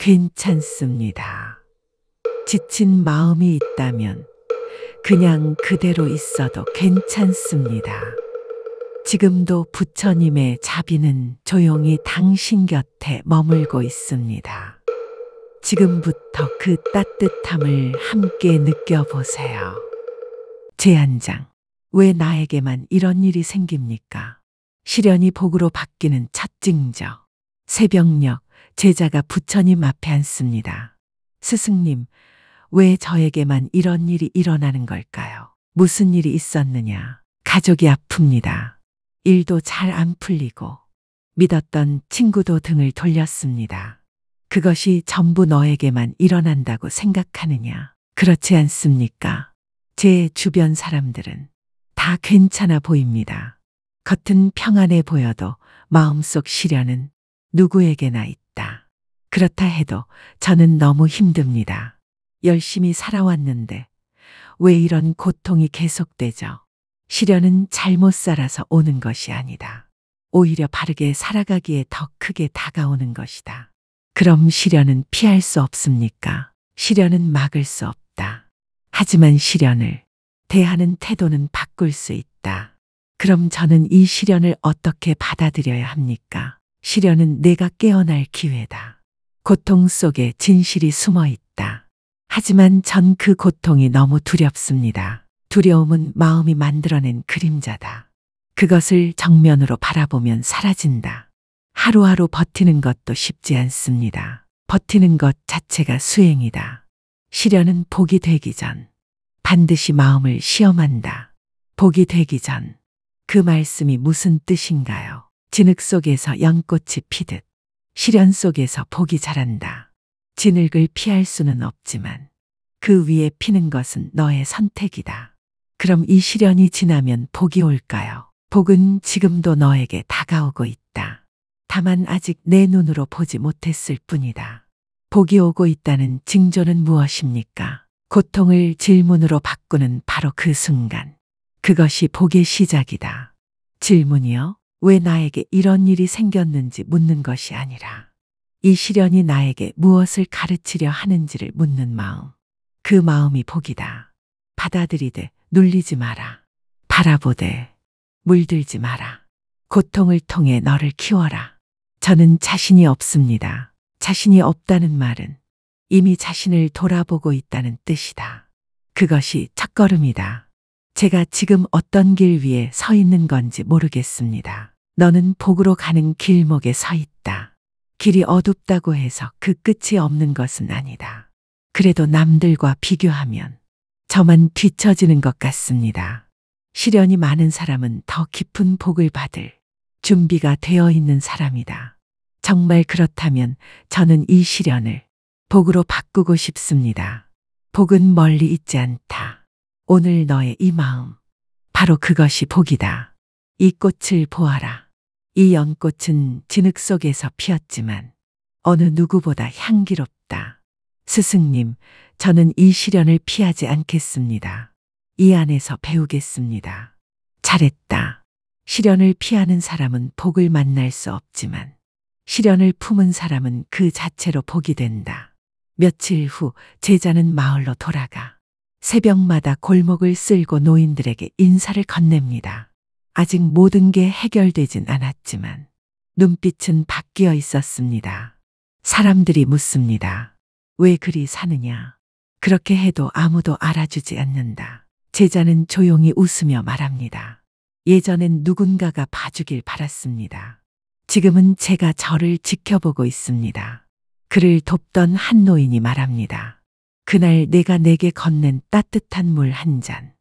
괜찮습니다. 지친 마음이 있다면 그냥 그대로 있어도 괜찮습니다. 지금도 부처님의 자비는 조용히 당신 곁에 머물고 있습니다. 지금부터 그 따뜻함을 함께 느껴보세요. 제안장, 왜 나에게만 이런 일이 생깁니까? 시련이 복으로 바뀌는 첫 징조. 새벽녘, 제자가 부처님 앞에 앉습니다. 스승님, 왜 저에게만 이런 일이 일어나는 걸까요? 무슨 일이 있었느냐? 가족이 아픕니다. 일도 잘 안 풀리고 믿었던 친구도 등을 돌렸습니다. 그것이 전부 너에게만 일어난다고 생각하느냐? 그렇지 않습니까? 제 주변 사람들은 다 괜찮아 보입니다. 겉은 평안해 보여도 마음속 시련은 누구에게나 있다. 그렇다 해도 저는 너무 힘듭니다. 열심히 살아왔는데 왜 이런 고통이 계속되죠? 시련은 잘못 살아서 오는 것이 아니다. 오히려 바르게 살아가기에 더 크게 다가오는 것이다. 그럼 시련은 피할 수 없습니까? 시련은 막을 수 없다. 하지만 시련을 대하는 태도는 바꿀 수 있다. 그럼 저는 이 시련을 어떻게 받아들여야 합니까? 시련은 내가 깨어날 기회다. 고통 속에 진실이 숨어 있다. 하지만 전 그 고통이 너무 두렵습니다. 두려움은 마음이 만들어낸 그림자다. 그것을 정면으로 바라보면 사라진다. 하루하루 버티는 것도 쉽지 않습니다. 버티는 것 자체가 수행이다. 시련은 복이 되기 전 반드시 마음을 시험한다. 복이 되기 전. 그 말씀이 무슨 뜻인가요? 진흙 속에서 연꽃이 피듯 시련 속에서 복이 자란다. 진흙을 피할 수는 없지만 그 위에 피는 것은 너의 선택이다. 그럼 이 시련이 지나면 복이 올까요? 복은 지금도 너에게 다가오고 있다. 다만 아직 내 눈으로 보지 못했을 뿐이다. 복이 오고 있다는 징조는 무엇입니까? 고통을 질문으로 바꾸는 바로 그 순간. 그것이 복의 시작이다. 질문이요? 왜 나에게 이런 일이 생겼는지 묻는 것이 아니라 이 시련이 나에게 무엇을 가르치려 하는지를 묻는 마음. 그 마음이 복이다. 받아들이되 눌리지 마라. 바라보되 물들지 마라. 고통을 통해 너를 키워라. 저는 자신이 없습니다. 자신이 없다는 말은 이미 자신을 돌아보고 있다는 뜻이다. 그것이 첫걸음이다. 제가 지금 어떤 길 위에 서 있는 건지 모르겠습니다. 너는 복으로 가는 길목에 서 있다. 길이 어둡다고 해서 그 끝이 없는 것은 아니다. 그래도 남들과 비교하면 저만 뒤처지는 것 같습니다. 시련이 많은 사람은 더 깊은 복을 받을 준비가 되어 있는 사람이다. 정말 그렇다면 저는 이 시련을 복으로 바꾸고 싶습니다. 복은 멀리 있지 않다. 오늘 너의 이 마음, 바로 그것이 복이다. 이 꽃을 보아라. 이 연꽃은 진흙 속에서 피었지만 어느 누구보다 향기롭다. 스승님, 저는 이 시련을 피하지 않겠습니다. 이 안에서 배우겠습니다. 잘했다. 시련을 피하는 사람은 복을 만날 수 없지만 시련을 품은 사람은 그 자체로 복이 된다. 며칠 후 제자는 마을로 돌아가 새벽마다 골목을 쓸고 노인들에게 인사를 건넵니다. 아직 모든 게 해결되진 않았지만 눈빛은 바뀌어 있었습니다. 사람들이 묻습니다. 왜 그리 사느냐? 그렇게 해도 아무도 알아주지 않는다. 제자는 조용히 웃으며 말합니다. 예전엔 누군가가 봐주길 바랐습니다. 지금은 제가 저를 지켜보고 있습니다. 그를 돕던 한 노인이 말합니다. 그날 내가 내게 건넨 따뜻한 물 한 잔.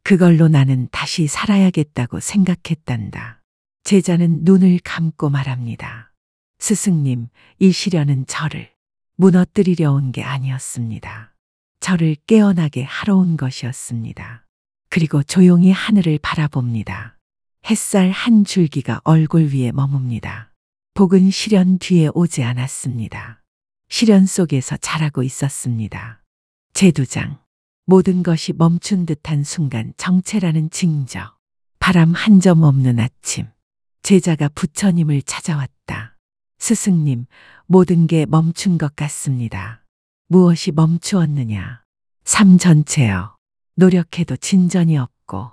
그걸로 나는 다시 살아야겠다고 생각했단다. 제자는 눈을 감고 말합니다. 스승님, 이 시련은 저를 무너뜨리려 온 게 아니었습니다. 저를 깨어나게 하러 온 것이었습니다. 그리고 조용히 하늘을 바라봅니다. 햇살 한 줄기가 얼굴 위에 머뭅니다. 복은 시련 뒤에 오지 않았습니다. 시련 속에서 자라고 있었습니다. 제두장, 모든 것이 멈춘 듯한 순간 정체라는 징조. 바람 한 점 없는 아침. 제자가 부처님을 찾아왔다. 스승님, 모든 게 멈춘 것 같습니다. 무엇이 멈추었느냐? 삶 전체요. 노력해도 진전이 없고,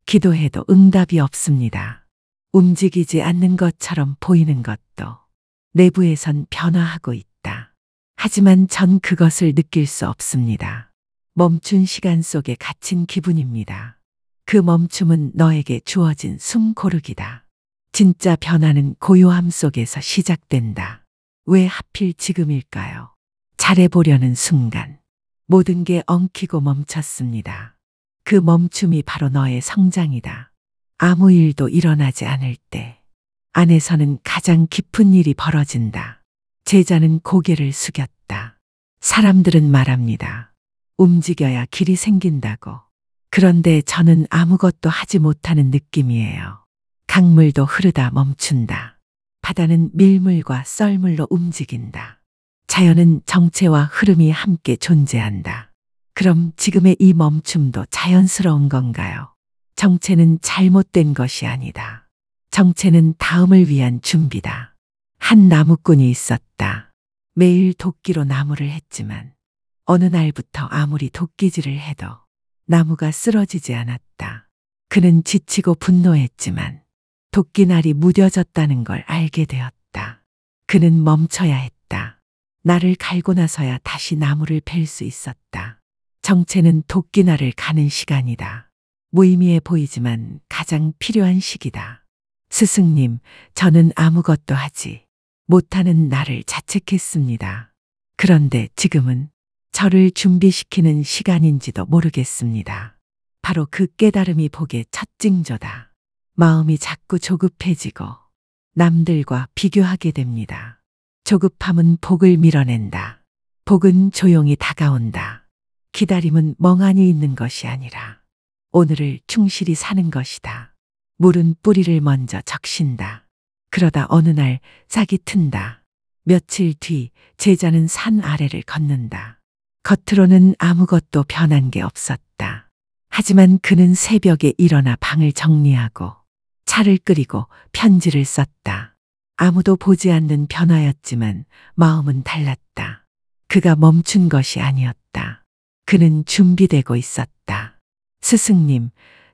기도해도 응답이 없습니다. 움직이지 않는 것처럼 보이는 것도 내부에선 변화하고 있다. 하지만 전 그것을 느낄 수 없습니다. 멈춘 시간 속에 갇힌 기분입니다. 그 멈춤은 너에게 주어진 숨 고르기다. 진짜 변화는 고요함 속에서 시작된다. 왜 하필 지금일까요? 잘해보려는 순간 모든 게 엉키고 멈췄습니다. 그 멈춤이 바로 너의 성장이다. 아무 일도 일어나지 않을 때 안에서는 가장 깊은 일이 벌어진다. 제자는 고개를 숙였다. 사람들은 말합니다. 움직여야 길이 생긴다고. 그런데 저는 아무것도 하지 못하는 느낌이에요. 강물도 흐르다 멈춘다. 바다는 밀물과 썰물로 움직인다. 자연은 정체와 흐름이 함께 존재한다. 그럼 지금의 이 멈춤도 자연스러운 건가요? 정체는 잘못된 것이 아니다. 정체는 다음을 위한 준비다. 한 나무꾼이 있었다. 매일 도끼로 나무를 했지만 어느 날부터 아무리 도끼질을 해도 나무가 쓰러지지 않았다. 그는 지치고 분노했지만 도끼날이 무뎌졌다는 걸 알게 되었다. 그는 멈춰야 했다. 나를 갈고 나서야 다시 나무를 벨 수 있었다. 정체는 도끼날을 가는 시간이다. 무의미해 보이지만 가장 필요한 시기다. 스승님, 저는 아무것도 하지 못하는 나를 자책했습니다. 그런데 지금은 저를 준비시키는 시간인지도 모르겠습니다. 바로 그 깨달음이 복의 첫 징조다. 마음이 자꾸 조급해지고 남들과 비교하게 됩니다. 조급함은 복을 밀어낸다. 복은 조용히 다가온다. 기다림은 멍하니 있는 것이 아니라 오늘을 충실히 사는 것이다. 물은 뿌리를 먼저 적신다. 그러다 어느 날 싹이 튼다. 며칠 뒤 제자는 산 아래를 걷는다. 겉으로는 아무것도 변한 게 없었다. 하지만 그는 새벽에 일어나 방을 정리하고 차를 끓이고 편지를 썼다. 아무도 보지 않는 변화였지만 마음은 달랐다. 그가 멈춘 것이 아니었다. 그는 준비되고 있었다. 스승님,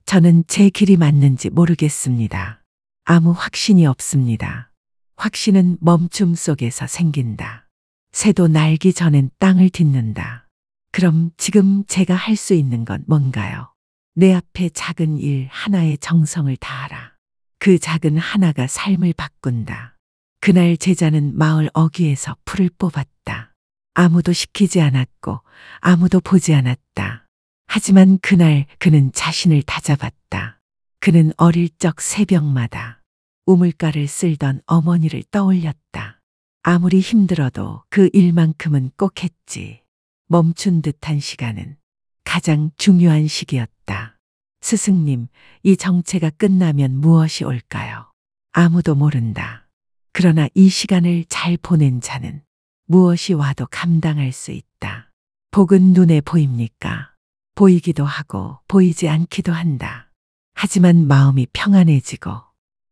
저는 제 길이 맞는지 모르겠습니다. 아무 확신이 없습니다. 확신은 멈춤 속에서 생긴다. 새도 날기 전엔 땅을 딛는다. 그럼 지금 제가 할 수 있는 건 뭔가요? 내 앞에 작은 일 하나에 정성을 다하라. 그 작은 하나가 삶을 바꾼다. 그날 제자는 마을 어귀에서 풀을 뽑았다. 아무도 시키지 않았고 아무도 보지 않았다. 하지만 그날 그는 자신을 다잡았다. 그는 어릴 적 새벽마다 우물가를 쓸던 어머니를 떠올렸다. 아무리 힘들어도 그 일만큼은 꼭 했지. 멈춘 듯한 시간은 가장 중요한 시기였다. 스승님, 이 정체가 끝나면 무엇이 올까요? 아무도 모른다. 그러나 이 시간을 잘 보낸 자는 무엇이 와도 감당할 수 있다. 복은 눈에 보입니까? 보이기도 하고 보이지 않기도 한다. 하지만 마음이 평안해지고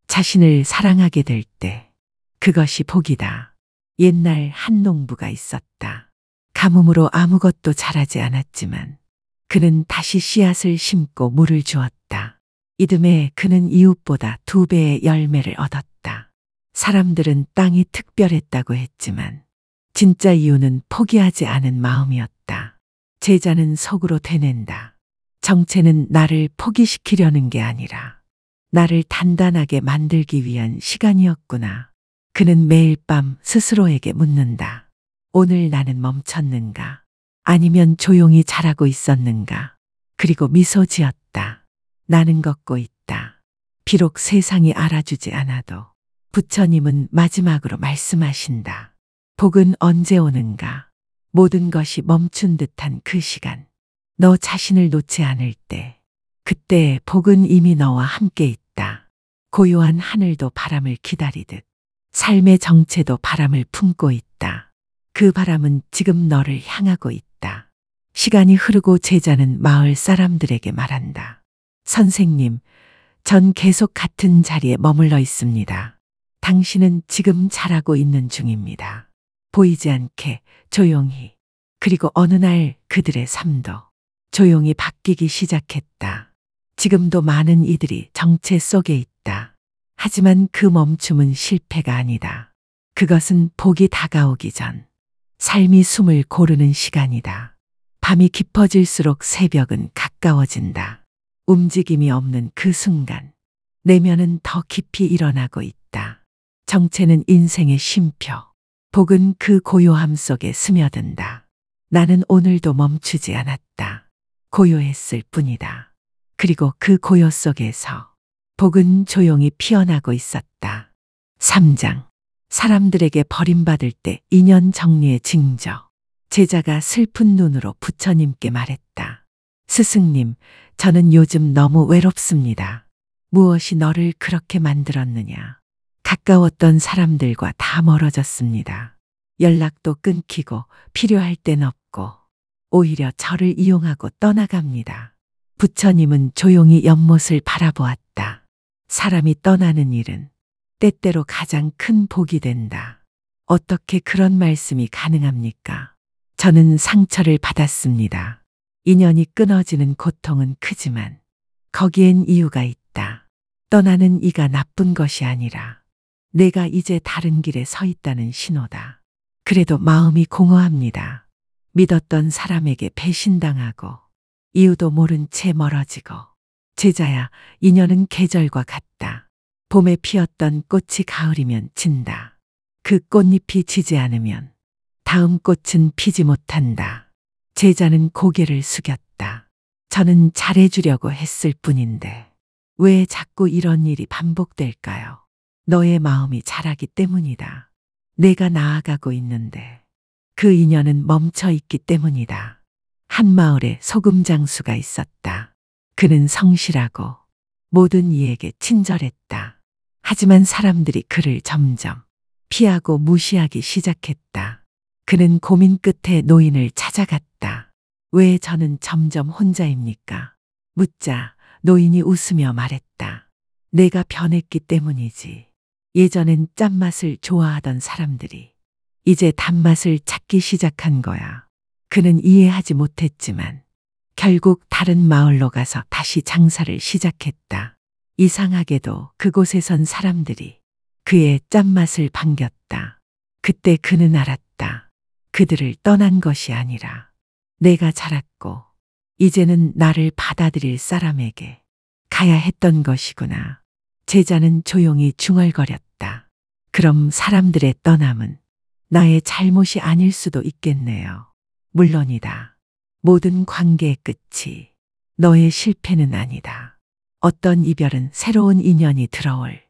자신을 사랑하게 될 때 그것이 복이다. 옛날 한 농부가 있었다. 가뭄으로 아무것도 자라지 않았지만 그는 다시 씨앗을 심고 물을 주었다. 이듬해 그는 이웃보다 2배의 열매를 얻었다. 사람들은 땅이 특별했다고 했지만 진짜 이유는 포기하지 않은 마음이었다. 제자는 속으로 되낸다. 정체는 나를 포기시키려는 게 아니라 나를 단단하게 만들기 위한 시간이었구나. 그는 매일 밤 스스로에게 묻는다. 오늘 나는 멈췄는가? 아니면 조용히 자라고 있었는가? 그리고 미소 지었다. 나는 걷고 있다. 비록 세상이 알아주지 않아도 부처님은 마지막으로 말씀하신다. 복은 언제 오는가? 모든 것이 멈춘 듯한 그 시간. 너 자신을 놓지 않을 때, 그때 복은 이미 너와 함께 있다. 고요한 하늘도 바람을 기다리듯 삶의 정체도 바람을 품고 있다. 그 바람은 지금 너를 향하고 있다. 시간이 흐르고 제자는 마을 사람들에게 말한다. 선생님, 전 계속 같은 자리에 머물러 있습니다. 당신은 지금 잘하고 있는 중입니다. 보이지 않게 조용히. 그리고 어느 날 그들의 삶도 조용히 바뀌기 시작했다. 지금도 많은 이들이 정체 속에 있다. 하지만 그 멈춤은 실패가 아니다. 그것은 복이 다가오기 전 삶이 숨을 고르는 시간이다. 밤이 깊어질수록 새벽은 가까워진다. 움직임이 없는 그 순간 내면은 더 깊이 일어나고 있다. 정체는 인생의 쉼표. 복은 그 고요함 속에 스며든다. 나는 오늘도 멈추지 않았다. 고요했을 뿐이다. 그리고 그 고요 속에서 복은 조용히 피어나고 있었다. 3장. 사람들에게 버림받을 때 인연 정리의 징조. 제자가 슬픈 눈으로 부처님께 말했다. 스승님, 저는 요즘 너무 외롭습니다. 무엇이 너를 그렇게 만들었느냐? 가까웠던 사람들과 다 멀어졌습니다. 연락도 끊기고 필요할 땐 없고 오히려 저를 이용하고 떠나갑니다. 부처님은 조용히 연못을 바라보았다. 사람이 떠나는 일은 때때로 가장 큰 복이 된다. 어떻게 그런 말씀이 가능합니까? 저는 상처를 받았습니다. 인연이 끊어지는 고통은 크지만 거기엔 이유가 있다. 떠나는 이가 나쁜 것이 아니라 내가 이제 다른 길에 서 있다는 신호다. 그래도 마음이 공허합니다. 믿었던 사람에게 배신당하고 이유도 모른 채 멀어지고. 제자야, 인연은 계절과 같다. 봄에 피었던 꽃이 가을이면 진다. 그 꽃잎이 지지 않으면 다음 꽃은 피지 못한다. 제자는 고개를 숙였다. 저는 잘해주려고 했을 뿐인데 왜 자꾸 이런 일이 반복될까요? 너의 마음이 자라기 때문이다. 내가 나아가고 있는데 그 인연은 멈춰 있기 때문이다. 한 마을에 소금 장수가 있었다. 그는 성실하고 모든 이에게 친절했다. 하지만 사람들이 그를 점점 피하고 무시하기 시작했다. 그는 고민 끝에 노인을 찾아갔다. 왜 저는 점점 혼자입니까? 묻자 노인이 웃으며 말했다. 내가 변했기 때문이지. 예전엔 짠맛을 좋아하던 사람들이 이제 단맛을 찾기 시작한 거야. 그는 이해하지 못했지만 결국 다른 마을로 가서 다시 장사를 시작했다. 이상하게도 그곳에 선 사람들이 그의 짠맛을 반겼다. 그때 그는 알았다. 그들을 떠난 것이 아니라 내가 자랐고 이제는 나를 받아들일 사람에게 가야 했던 것이구나. 제자는 조용히 중얼거렸다. 그럼 사람들의 떠남은 나의 잘못이 아닐 수도 있겠네요. 물론이다. 모든 관계의 끝이 너의 실패는 아니다. 어떤 이별은 새로운 인연이 들어올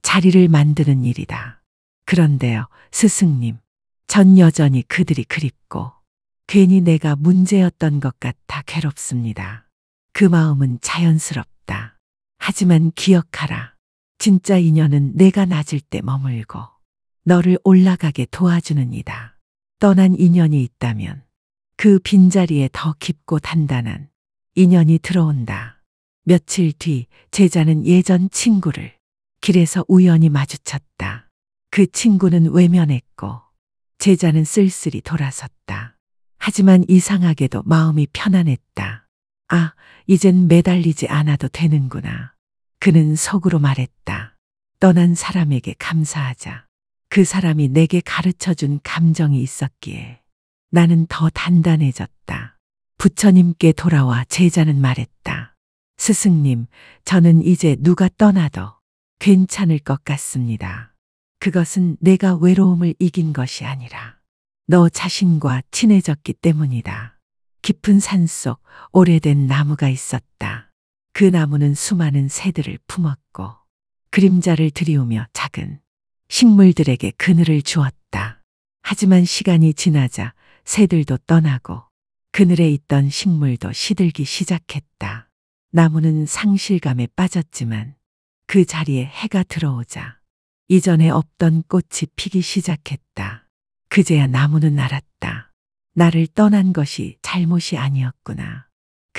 자리를 만드는 일이다. 그런데요, 스승님, 전 여전히 그들이 그립고 괜히 내가 문제였던 것 같아 괴롭습니다. 그 마음은 자연스럽다. 하지만 기억하라. 진짜 인연은 내가 낮을 때 머물고 너를 올라가게 도와주는 이다. 떠난 인연이 있다면 그 빈자리에 더 깊고 단단한 인연이 들어온다. 며칠 뒤 제자는 예전 친구를 길에서 우연히 마주쳤다. 그 친구는 외면했고 제자는 쓸쓸히 돌아섰다. 하지만 이상하게도 마음이 편안했다. 아, 이젠 매달리지 않아도 되는구나. 그는 속으로 말했다. 떠난 사람에게 감사하자. 그 사람이 내게 가르쳐준 감정이 있었기에 나는 더 단단해졌다. 부처님께 돌아와 제자는 말했다. 스승님, 저는 이제 누가 떠나도 괜찮을 것 같습니다. 그것은 내가 외로움을 이긴 것이 아니라 너 자신과 친해졌기 때문이다. 깊은 산속 오래된 나무가 있었다. 그 나무는 수많은 새들을 품었고 그림자를 들이우며 작은 식물들에게 그늘을 주었다. 하지만 시간이 지나자 새들도 떠나고 그늘에 있던 식물도 시들기 시작했다. 나무는 상실감에 빠졌지만 그 자리에 해가 들어오자 이전에 없던 꽃이 피기 시작했다. 그제야 나무는 알았다. 나를 떠난 것이 잘못이 아니었구나.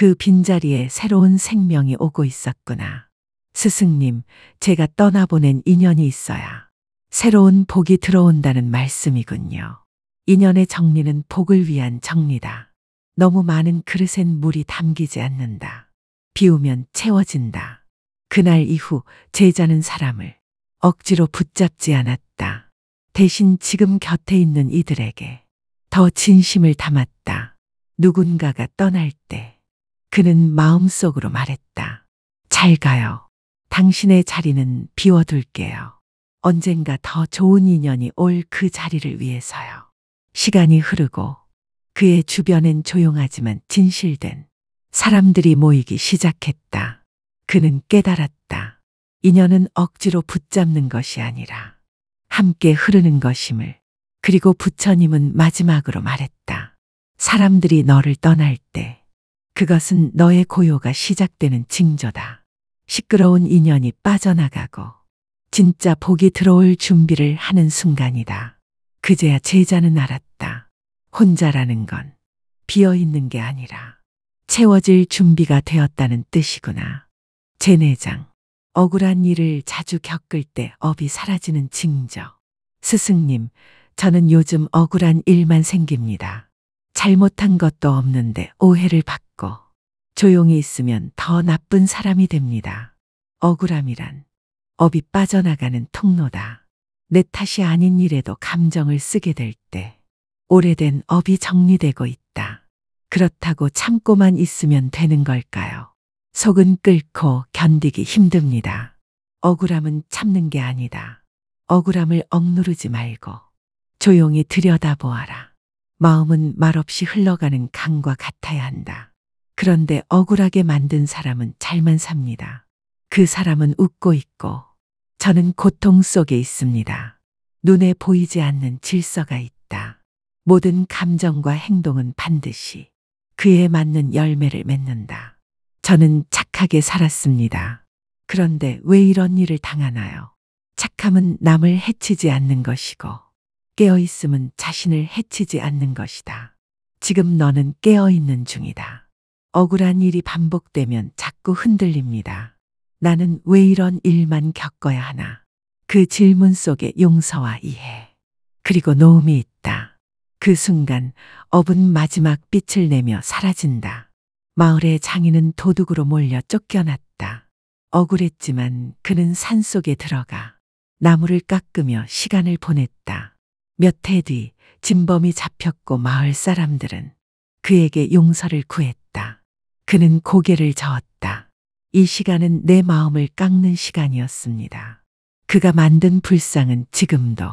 그 빈자리에 새로운 생명이 오고 있었구나. 스승님, 제가 떠나보낸 인연이 있어야 새로운 복이 들어온다는 말씀이군요. 인연의 정리는 복을 위한 정리다. 너무 많은 그릇엔 물이 담기지 않는다. 비우면 채워진다. 그날 이후 제자는 사람을 억지로 붙잡지 않았다. 대신 지금 곁에 있는 이들에게 더 진심을 담았다. 누군가가 떠날 때 그는 마음속으로 말했다. 잘 가요. 당신의 자리는 비워둘게요. 언젠가 더 좋은 인연이 올 그 자리를 위해서요. 시간이 흐르고 그의 주변엔 조용하지만 진실된 사람들이 모이기 시작했다. 그는 깨달았다. 인연은 억지로 붙잡는 것이 아니라 함께 흐르는 것임을. 그리고 부처님은 마지막으로 말했다. 사람들이 너를 떠날 때 그것은 너의 고요가 시작되는 징조다. 시끄러운 인연이 빠져나가고 진짜 복이 들어올 준비를 하는 순간이다. 그제야 제자는 알았다. 혼자라는 건 비어 있는 게 아니라 채워질 준비가 되었다는 뜻이구나. 제내장, 억울한 일을 자주 겪을 때 업이 사라지는 징조. 스승님, 저는 요즘 억울한 일만 생깁니다. 잘못한 것도 없는데 오해를 받고 조용히 있으면 더 나쁜 사람이 됩니다. 억울함이란 업이 빠져나가는 통로다. 내 탓이 아닌 일에도 감정을 쓰게 될 때 오래된 업이 정리되고 있다. 그렇다고 참고만 있으면 되는 걸까요? 속은 끓고 견디기 힘듭니다. 억울함은 참는 게 아니다. 억울함을 억누르지 말고 조용히 들여다보아라. 마음은 말없이 흘러가는 강과 같아야 한다. 그런데 억울하게 만든 사람은 잘만 삽니다. 그 사람은 웃고 있고 저는 고통 속에 있습니다. 눈에 보이지 않는 질서가 있다. 모든 감정과 행동은 반드시 그에 맞는 열매를 맺는다. 저는 착하게 살았습니다. 그런데 왜 이런 일을 당하나요? 착함은 남을 해치지 않는 것이고 깨어있음은 자신을 해치지 않는 것이다. 지금 너는 깨어있는 중이다. 억울한 일이 반복되면 자꾸 흔들립니다. 나는 왜 이런 일만 겪어야 하나? 그 질문 속에 용서와 이해, 그리고 노움이 있다. 그 순간 업은 마지막 빛을 내며 사라진다. 마을의 장인은 도둑으로 몰려 쫓겨났다. 억울했지만 그는 산속에 들어가 나무를 깎으며 시간을 보냈다. 몇 해 뒤 진범이 잡혔고 마을 사람들은 그에게 용서를 구했다. 그는 고개를 저었다. 이 시간은 내 마음을 깎는 시간이었습니다. 그가 만든 불상은 지금도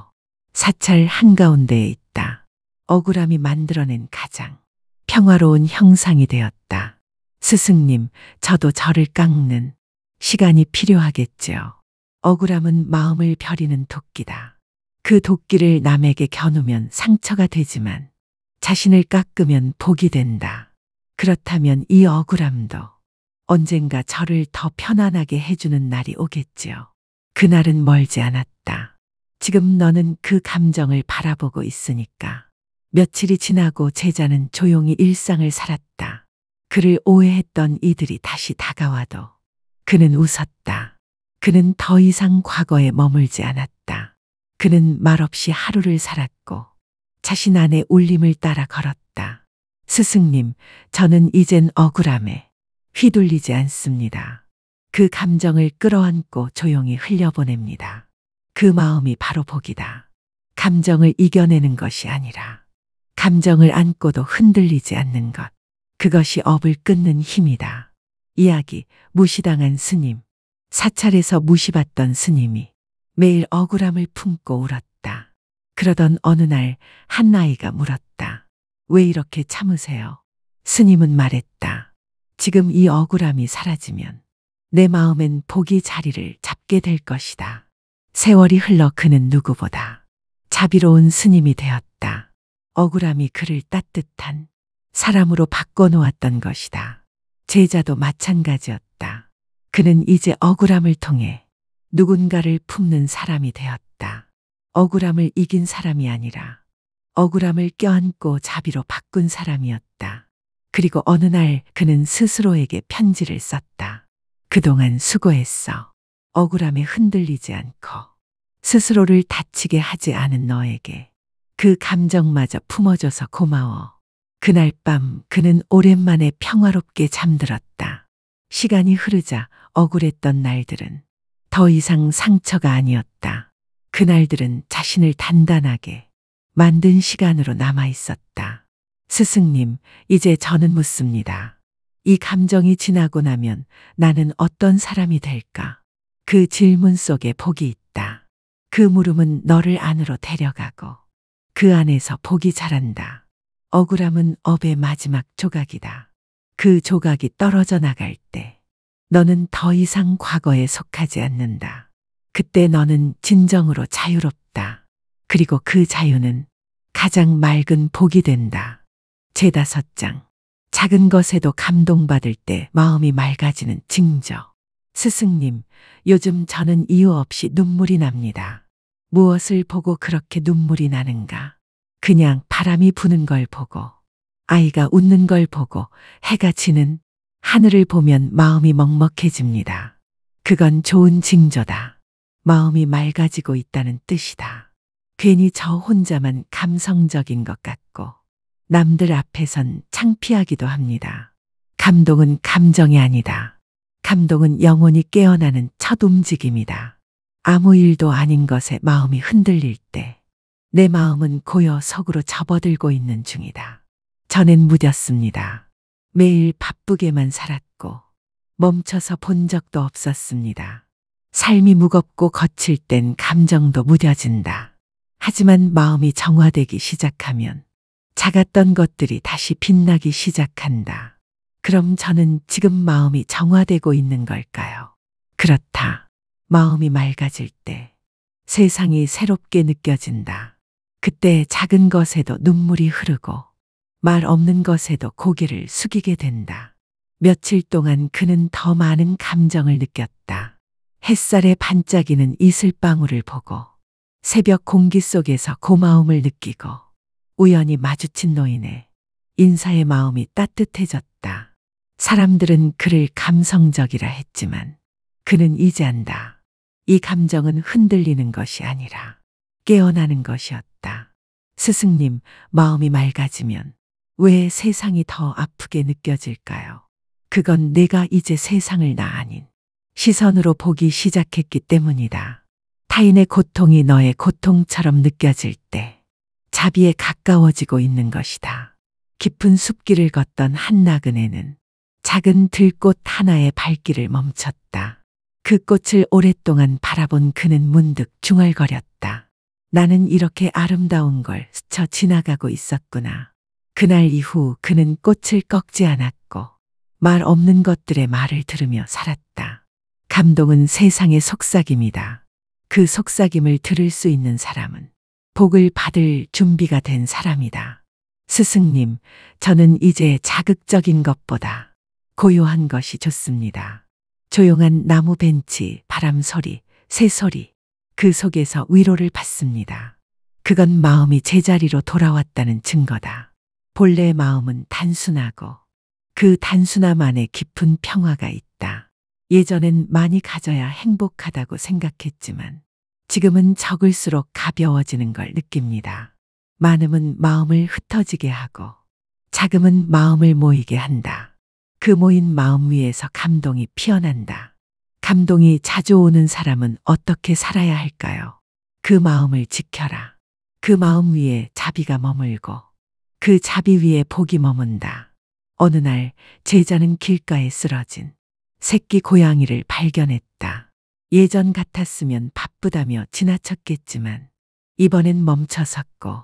사찰 한가운데에 있다. 억울함이 만들어낸 가장 평화로운 형상이 되었다. 스승님, 저도 저를 깎는 시간이 필요하겠지요. 억울함은 마음을 벼리는 도끼다. 그 도끼를 남에게 겨누면 상처가 되지만 자신을 깎으면 복이 된다. 그렇다면 이 억울함도 언젠가 저를 더 편안하게 해주는 날이 오겠지요. 그날은 멀지 않았다. 지금 너는 그 감정을 바라보고 있으니까. 며칠이 지나고 제자는 조용히 일상을 살았다. 그를 오해했던 이들이 다시 다가와도 그는 웃었다. 그는 더 이상 과거에 머물지 않았다. 그는 말없이 하루를 살았고 자신 안의 울림을 따라 걸었다. 스승님, 저는 이젠 억울함에 휘둘리지 않습니다. 그 감정을 끌어안고 조용히 흘려보냅니다. 그 마음이 바로 복이다. 감정을 이겨내는 것이 아니라 감정을 안고도 흔들리지 않는 것. 그것이 업을 끊는 힘이다. 이야기, 무시당한 스님. 사찰에서 무시받던 스님이 매일 억울함을 품고 울었다. 그러던 어느 날 한 아이가 물었다. 왜 이렇게 참으세요? 스님은 말했다. 지금 이 억울함이 사라지면 내 마음엔 복이 자리를 잡게 될 것이다. 세월이 흘러 그는 누구보다 자비로운 스님이 되었다. 억울함이 그를 따뜻한 사람으로 바꿔놓았던 것이다. 제자도 마찬가지였다. 그는 이제 억울함을 통해 누군가를 품는 사람이 되었다. 억울함을 이긴 사람이 아니라 억울함을 껴안고 자비로 바꾼 사람이었다. 그리고 어느 날 그는 스스로에게 편지를 썼다. 그동안 수고했어. 억울함에 흔들리지 않고 스스로를 다치게 하지 않은 너에게 그 감정마저 품어줘서 고마워. 그날 밤 그는 오랜만에 평화롭게 잠들었다. 시간이 흐르자 억울했던 날들은 더 이상 상처가 아니었다. 그날들은 자신을 단단하게 만든 시간으로 남아 있었다. 스승님, 이제 저는 묻습니다. 이 감정이 지나고 나면 나는 어떤 사람이 될까? 그 질문 속에 복이 있다. 그 물음은 너를 안으로 데려가고 그 안에서 복이 자란다. 억울함은 업의 마지막 조각이다. 그 조각이 떨어져 나갈 때 너는 더 이상 과거에 속하지 않는다. 그때 너는 진정으로 자유롭다. 그리고 그 자유는 가장 맑은 복이 된다. 제5장. 작은 것에도 감동받을 때 마음이 맑아지는 징조. 스승님, 요즘 저는 이유 없이 눈물이 납니다. 무엇을 보고 그렇게 눈물이 나는가? 그냥 바람이 부는 걸 보고, 아이가 웃는 걸 보고, 해가 지는 하늘을 보면 마음이 먹먹해집니다. 그건 좋은 징조다. 마음이 맑아지고 있다는 뜻이다. 괜히 저 혼자만 감성적인 것 같고, 남들 앞에선 창피하기도 합니다. 감동은 감정이 아니다. 감동은 영혼이 깨어나는 첫 움직임이다. 아무 일도 아닌 것에 마음이 흔들릴 때 내 마음은 고요 속으로 접어들고 있는 중이다. 전엔 무뎠습니다. 매일 바쁘게만 살았고 멈춰서 본 적도 없었습니다. 삶이 무겁고 거칠 땐 감정도 무뎌진다. 하지만 마음이 정화되기 시작하면 작았던 것들이 다시 빛나기 시작한다. 그럼 저는 지금 마음이 정화되고 있는 걸까요? 그렇다. 마음이 맑아질 때 세상이 새롭게 느껴진다. 그때 작은 것에도 눈물이 흐르고 말 없는 것에도 고개를 숙이게 된다. 며칠 동안 그는 더 많은 감정을 느꼈다. 햇살에 반짝이는 이슬방울을 보고 새벽 공기 속에서 고마움을 느끼고 우연히 마주친 노인의 인사의 마음이 따뜻해졌다. 사람들은 그를 감성적이라 했지만 그는 이제 안다. 이 감정은 흔들리는 것이 아니라 깨어나는 것이었다. 스승님, 마음이 맑아지면 왜 세상이 더 아프게 느껴질까요? 그건 내가 이제 세상을 나 아닌 시선으로 보기 시작했기 때문이다. 타인의 고통이 너의 고통처럼 느껴질 때 자비에 가까워지고 있는 것이다. 깊은 숲길을 걷던 한 나그네는 작은 들꽃 하나의 발길을 멈췄다. 그 꽃을 오랫동안 바라본 그는 문득 중얼거렸다. 나는 이렇게 아름다운 걸 스쳐 지나가고 있었구나. 그날 이후 그는 꽃을 꺾지 않았고 말 없는 것들의 말을 들으며 살았다. 감동은 세상의 속삭임이다. 그 속삭임을 들을 수 있는 사람은 복을 받을 준비가 된 사람이다. 스승님, 저는 이제 자극적인 것보다 고요한 것이 좋습니다. 조용한 나무 벤치, 바람 소리, 새 소리, 그 속에서 위로를 받습니다. 그건 마음이 제자리로 돌아왔다는 증거다. 본래의 마음은 단순하고 그 단순함 안에 깊은 평화가 있다. 예전엔 많이 가져야 행복하다고 생각했지만 지금은 적을수록 가벼워지는 걸 느낍니다. 많음은 마음을 흩어지게 하고 작음은 마음을 모이게 한다. 그 모인 마음 위에서 감동이 피어난다. 감동이 자주 오는 사람은 어떻게 살아야 할까요? 그 마음을 지켜라. 그 마음 위에 자비가 머물고 그 자비 위에 복이 머문다. 어느 날 제자는 길가에 쓰러진 새끼 고양이를 발견했다. 예전 같았으면 바쁘다며 지나쳤겠지만 이번엔 멈춰섰고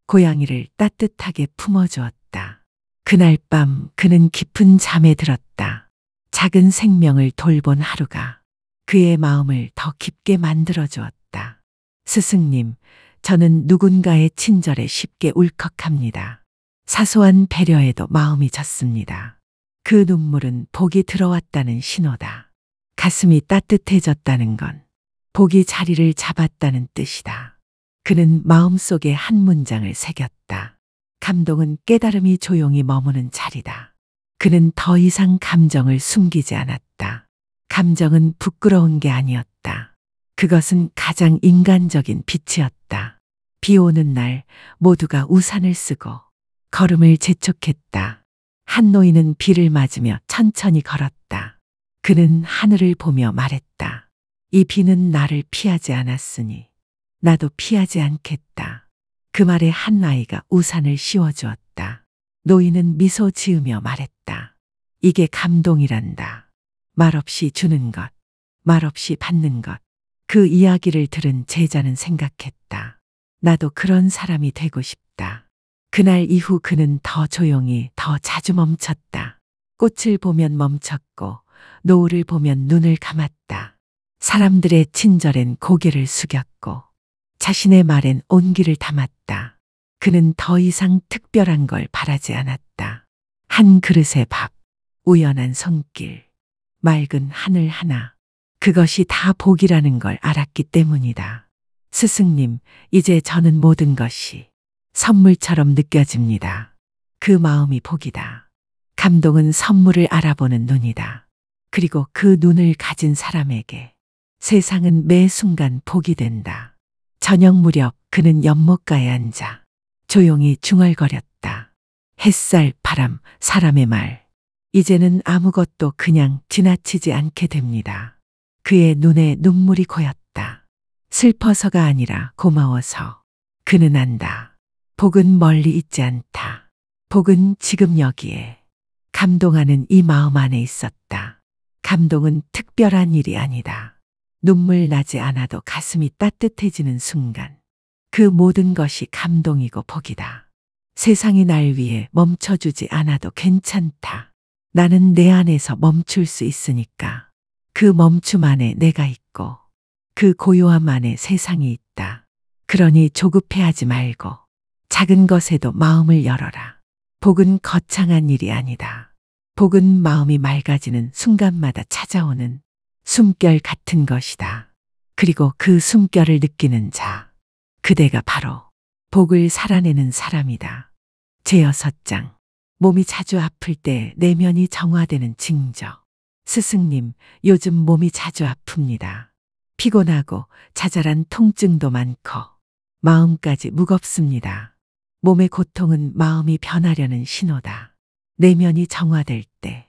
고양이를 따뜻하게 품어주었다. 그날 밤 그는 깊은 잠에 들었다. 작은 생명을 돌본 하루가 그의 마음을 더 깊게 만들어 주었다. 스승님, 저는 누군가의 친절에 쉽게 울컥합니다. 사소한 배려에도 마음이 젖습니다. 그 눈물은 복이 들어왔다는 신호다. 가슴이 따뜻해졌다는 건 복이 자리를 잡았다는 뜻이다. 그는 마음속에 한 문장을 새겼다. 감동은 깨달음이 조용히 머무는 자리다. 그는 더 이상 감정을 숨기지 않았다. 감정은 부끄러운 게 아니었다. 그것은 가장 인간적인 빛이었다. 비 오는 날 모두가 우산을 쓰고 걸음을 재촉했다. 한 노인은 비를 맞으며 천천히 걸었다. 그는 하늘을 보며 말했다. 이 비는 나를 피하지 않았으니 나도 피하지 않겠다. 그 말에 한 아이가 우산을 씌워주었다. 노인은 미소 지으며 말했다. 이게 감동이란다. 말없이 주는 것, 말없이 받는 것. 그 이야기를 들은 제자는 생각했다. 나도 그런 사람이 되고 싶다. 그날 이후 그는 더 조용히 더 자주 멈췄다. 꽃을 보면 멈췄고 노을을 보면 눈을 감았다. 사람들의 친절엔 고개를 숙였고 자신의 말엔 온기를 담았다. 그는 더 이상 특별한 걸 바라지 않았다. 한 그릇의 밥, 우연한 손길, 맑은 하늘 하나. 그것이 다 복이라는 걸 알았기 때문이다. 스승님, 이제 저는 모든 것이 선물처럼 느껴집니다. 그 마음이 복이다. 감동은 선물을 알아보는 눈이다. 그리고 그 눈을 가진 사람에게 세상은 매 순간 복이 된다. 저녁 무렵 그는 연못가에 앉아 조용히 중얼거렸다. 햇살, 바람, 사람의 말. 이제는 아무것도 그냥 지나치지 않게 됩니다. 그의 눈에 눈물이 고였다. 슬퍼서가 아니라 고마워서. 그는 안다. 복은 멀리 있지 않다. 복은 지금 여기에. 감동하는 이 마음 안에 있었다. 감동은 특별한 일이 아니다. 눈물 나지 않아도 가슴이 따뜻해지는 순간. 그 모든 것이 감동이고 복이다. 세상이 날 위해 멈춰주지 않아도 괜찮다. 나는 내 안에서 멈출 수 있으니까. 그 멈춤 안에 내가 있고 그 고요함 안에 세상이 있다. 그러니 조급해하지 말고 작은 것에도 마음을 열어라. 복은 거창한 일이 아니다. 복은 마음이 맑아지는 순간마다 찾아오는 숨결 같은 것이다. 그리고 그 숨결을 느끼는 자, 그대가 바로 복을 살아내는 사람이다. 제6장. 몸이 자주 아플 때 내면이 정화되는 징조. 스승님, 요즘 몸이 자주 아픕니다. 피곤하고 자잘한 통증도 많고 마음까지 무겁습니다. 몸의 고통은 마음이 변하려는 신호다. 내면이 정화될 때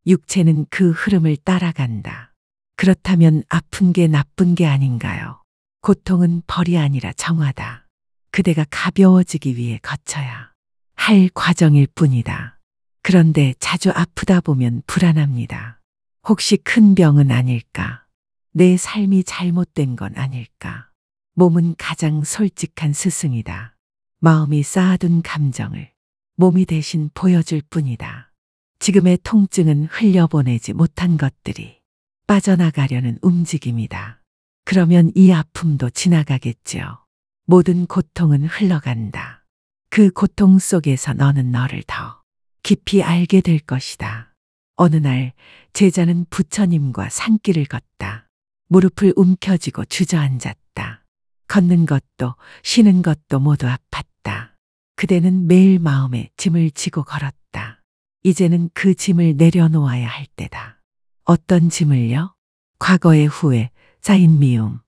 육체는 그 흐름을 따라간다. 그렇다면 아픈 게 나쁜 게 아닌가요? 고통은 벌이 아니라 정화다. 그대가 가벼워지기 위해 거쳐야 할 과정일 뿐이다. 그런데 자주 아프다 보면 불안합니다. 혹시 큰 병은 아닐까? 내 삶이 잘못된 건 아닐까? 몸은 가장 솔직한 스승이다. 마음이 쌓아둔 감정을 몸이 대신 보여줄 뿐이다. 지금의 통증은 흘려보내지 못한 것들이 빠져나가려는 움직임이다. 그러면 이 아픔도 지나가겠지요. 모든 고통은 흘러간다. 그 고통 속에서 너는 너를 더 깊이 알게 될 것이다. 어느 날 제자는 부처님과 산길을 걷다. 무릎을 움켜쥐고 주저앉았다. 걷는 것도 쉬는 것도 모두 아팠다. 그대는 매일 마음에 짐을 지고 걸었다. 이제는 그 짐을 내려놓아야 할 때다. 어떤 짐을요? 과거의 후회, 쌓인 미움,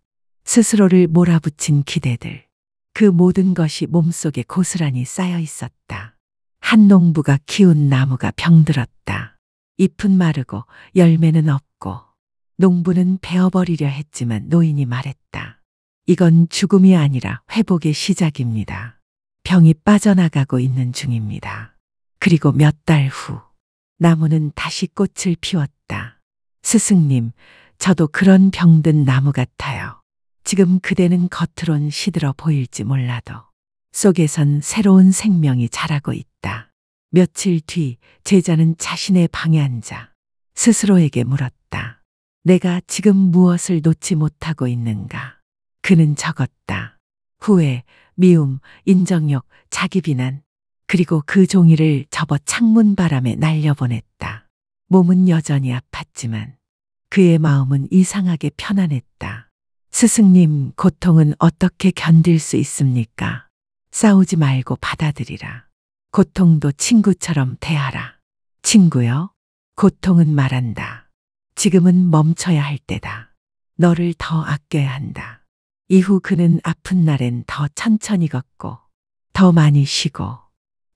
스스로를 몰아붙인 기대들. 그 모든 것이 몸속에 고스란히 쌓여 있었다. 한 농부가 키운 나무가 병들었다. 잎은 마르고 열매는 없고 농부는 베어버리려 했지만 노인이 말했다. 이건 죽음이 아니라 회복의 시작입니다. 병이 빠져나가고 있는 중입니다. 그리고 몇 달 후 나무는 다시 꽃을 피웠다. 스승님, 저도 그런 병든 나무 같아요. 지금 그대는 겉으론 시들어 보일지 몰라도 속에선 새로운 생명이 자라고 있다. 며칠 뒤 제자는 자신의 방에 앉아 스스로에게 물었다. 내가 지금 무엇을 놓지 못하고 있는가? 그는 적었다. 후회, 미움, 인정욕, 자기 비난, 그리고 그 종이를 접어 창문 바람에 날려보냈다. 몸은 여전히 아팠지만 그의 마음은 이상하게 편안했다. 스승님, 고통은 어떻게 견딜 수 있습니까? 싸우지 말고 받아들이라. 고통도 친구처럼 대하라. 친구요? 고통은 말한다. 지금은 멈춰야 할 때다. 너를 더 아껴야 한다. 이후 그는 아픈 날엔 더 천천히 걷고 더 많이 쉬고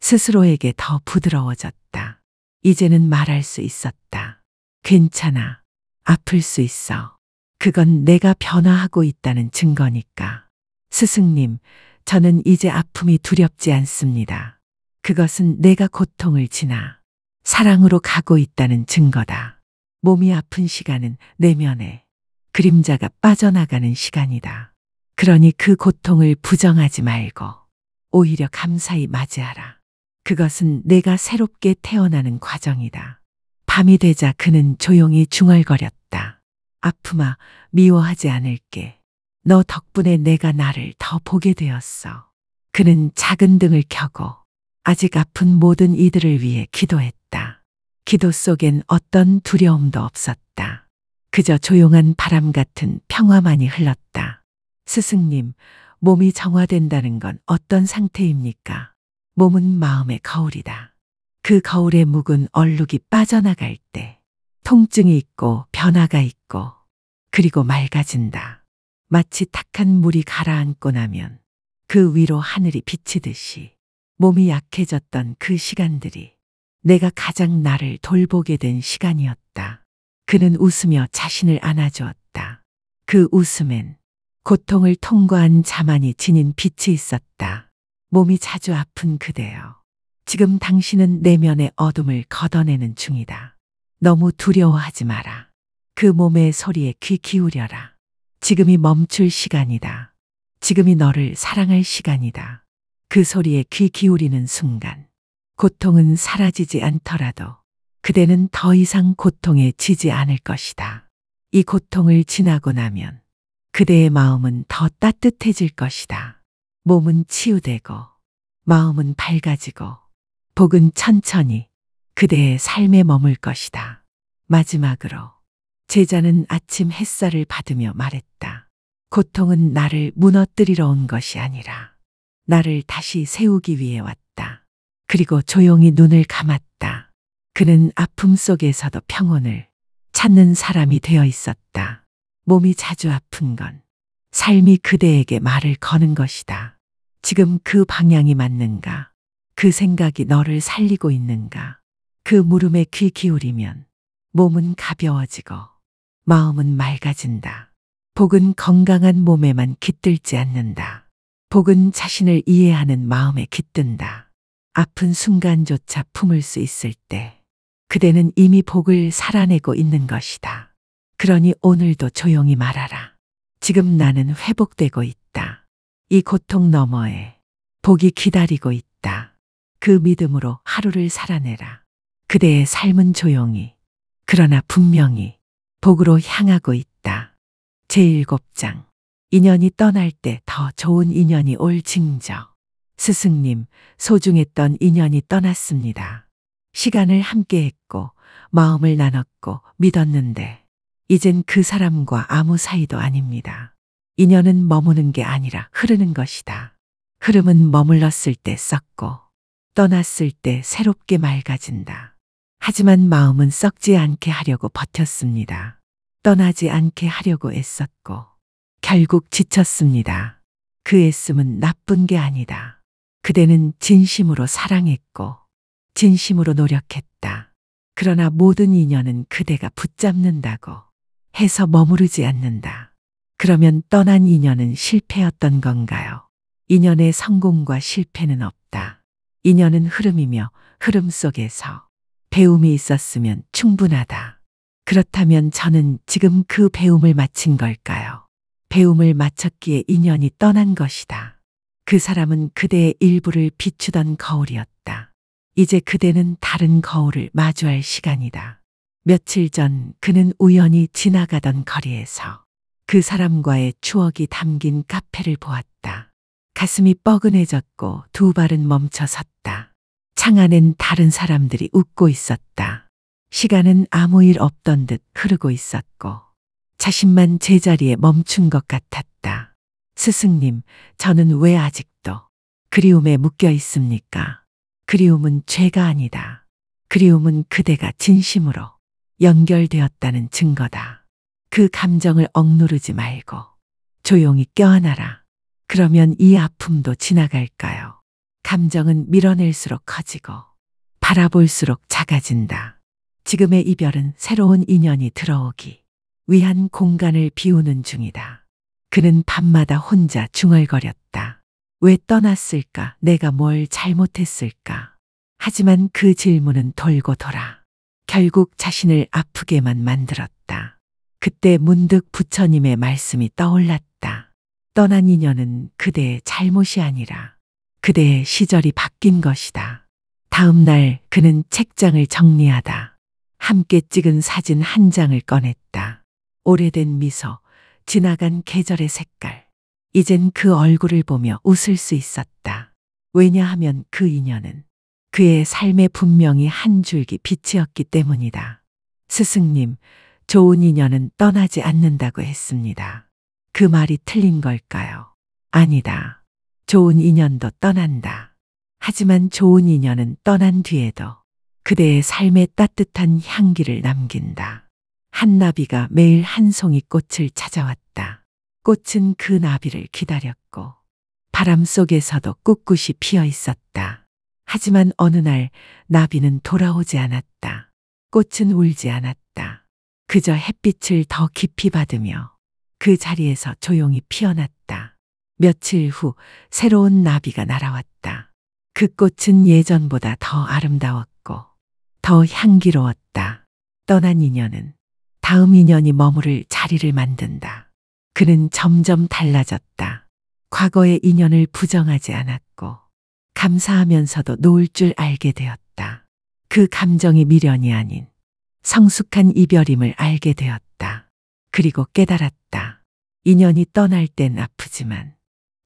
스스로에게 더 부드러워졌다. 이제는 말할 수 있었다. 괜찮아. 아플 수 있어. 그건 내가 변화하고 있다는 증거니까. 스승님, 저는 이제 아픔이 두렵지 않습니다. 그것은 내가 고통을 지나 사랑으로 가고 있다는 증거다. 몸이 아픈 시간은 내면에 그림자가 빠져나가는 시간이다. 그러니 그 고통을 부정하지 말고 오히려 감사히 맞이하라. 그것은 내가 새롭게 태어나는 과정이다. 밤이 되자 그는 조용히 중얼거렸다. 아픔아, 미워하지 않을게. 너 덕분에 내가 나를 더 보게 되었어. 그는 작은 등을 켜고 아직 아픈 모든 이들을 위해 기도했다. 기도 속엔 어떤 두려움도 없었다. 그저 조용한 바람 같은 평화만이 흘렀다. 스승님, 몸이 정화된다는 건 어떤 상태입니까? 몸은 마음의 거울이다. 그 거울의 묵은 얼룩이 빠져나갈 때 통증이 있고 변화가 있고 그리고 맑아진다. 마치 탁한 물이 가라앉고 나면 그 위로 하늘이 비치듯이 몸이 약해졌던 그 시간들이 내가 가장 나를 돌보게 된 시간이었다. 그는 웃으며 자신을 안아주었다. 그 웃음엔 고통을 통과한 자만이 지닌 빛이 있었다. 몸이 자주 아픈 그대여. 지금 당신은 내면의 어둠을 걷어내는 중이다. 너무 두려워하지 마라. 그 몸의 소리에 귀 기울여라. 지금이 멈출 시간이다. 지금이 너를 사랑할 시간이다. 그 소리에 귀 기울이는 순간 고통은 사라지지 않더라도 그대는 더 이상 고통에 지지 않을 것이다. 이 고통을 지나고 나면 그대의 마음은 더 따뜻해질 것이다. 몸은 치유되고 마음은 밝아지고 복은 천천히 그대의 삶에 머물 것이다. 마지막으로 제자는 아침 햇살을 받으며 말했다. 고통은 나를 무너뜨리러 온 것이 아니라 나를 다시 세우기 위해 왔다. 그리고 조용히 눈을 감았다. 그는 아픔 속에서도 평온을 찾는 사람이 되어 있었다. 몸이 자주 아픈 건 삶이 그대에게 말을 거는 것이다. 지금 그 방향이 맞는가? 그 생각이 너를 살리고 있는가? 그 물음에 귀 기울이면 몸은 가벼워지고 마음은 맑아진다. 복은 건강한 몸에만 깃들지 않는다. 복은 자신을 이해하는 마음에 깃든다. 아픈 순간조차 품을 수 있을 때 그대는 이미 복을 살아내고 있는 것이다. 그러니 오늘도 조용히 말하라. 지금 나는 회복되고 있다. 이 고통 너머에 복이 기다리고 있다. 그 믿음으로 하루를 살아내라. 그대의 삶은 조용히 그러나 분명히 복으로 향하고 있다. 제7장 인연이 떠날 때 더 좋은 인연이 올 징조. 스승님, 소중했던 인연이 떠났습니다. 시간을 함께했고 마음을 나눴고 믿었는데 이젠 그 사람과 아무 사이도 아닙니다. 인연은 머무는 게 아니라 흐르는 것이다. 흐름은 머물렀을 때 썩고 떠났을 때 새롭게 맑아진다. 하지만 마음은 썩지 않게 하려고 버텼습니다. 떠나지 않게 하려고 애썼고 결국 지쳤습니다. 그 애씀은 나쁜 게 아니다. 그대는 진심으로 사랑했고 진심으로 노력했다. 그러나 모든 인연은 그대가 붙잡는다고 해서 머무르지 않는다. 그러면 떠난 인연은 실패였던 건가요? 인연의 성공과 실패는 없다. 인연은 흐름이며 흐름 속에서 배움이 있었으면 충분하다. 그렇다면 저는 지금 그 배움을 마친 걸까요? 배움을 마쳤기에 인연이 떠난 것이다. 그 사람은 그대의 일부를 비추던 거울이었다. 이제 그대는 다른 거울을 마주할 시간이다. 며칠 전 그는 우연히 지나가던 거리에서 그 사람과의 추억이 담긴 카페를 보았다. 가슴이 뻐근해졌고 두 발은 멈춰 섰다. 창 안엔 다른 사람들이 웃고 있었다. 시간은 아무 일 없던 듯 흐르고 있었고 자신만 제자리에 멈춘 것 같았다. 스승님, 저는 왜 아직도 그리움에 묶여 있습니까? 그리움은 죄가 아니다. 그리움은 그대가 진심으로 연결되었다는 증거다. 그 감정을 억누르지 말고 조용히 껴안아라. 그러면 이 아픔도 지나갈까요? 감정은 밀어낼수록 커지고 바라볼수록 작아진다. 지금의 이별은 새로운 인연이 들어오기 위한 공간을 비우는 중이다. 그는 밤마다 혼자 중얼거렸다. 왜 떠났을까? 내가 뭘 잘못했을까? 하지만 그 질문은 돌고 돌아 결국 자신을 아프게만 만들었다. 그때 문득 부처님의 말씀이 떠올랐다. 떠난 인연은 그대의 잘못이 아니라 그대의 시절이 바뀐 것이다. 다음 날 그는 책장을 정리하다 함께 찍은 사진 한 장을 꺼냈다. 오래된 미소, 지나간 계절의 색깔. 이젠 그 얼굴을 보며 웃을 수 있었다. 왜냐하면 그 인연은 그의 삶에 분명히 한 줄기 빛이었기 때문이다. 스승님, 좋은 인연은 떠나지 않는다고 했습니다. 그 말이 틀린 걸까요? 아니다. 좋은 인연도 떠난다. 하지만 좋은 인연은 떠난 뒤에도 그대의 삶에 따뜻한 향기를 남긴다. 한 나비가 매일 한 송이 꽃을 찾아왔다. 꽃은 그 나비를 기다렸고 바람 속에서도 꿋꿋이 피어 있었다. 하지만 어느 날 나비는 돌아오지 않았다. 꽃은 울지 않았다. 그저 햇빛을 더 깊이 받으며 그 자리에서 조용히 피어났다. 며칠 후 새로운 나비가 날아왔다. 그 꽃은 예전보다 더 아름다웠고 더 향기로웠다. 떠난 인연은 다음 인연이 머무를 자리를 만든다. 그는 점점 달라졌다. 과거의 인연을 부정하지 않았고 감사하면서도 놓을 줄 알게 되었다. 그 감정이 미련이 아닌 성숙한 이별임을 알게 되었다. 그리고 깨달았다. 인연이 떠날 땐 아프지만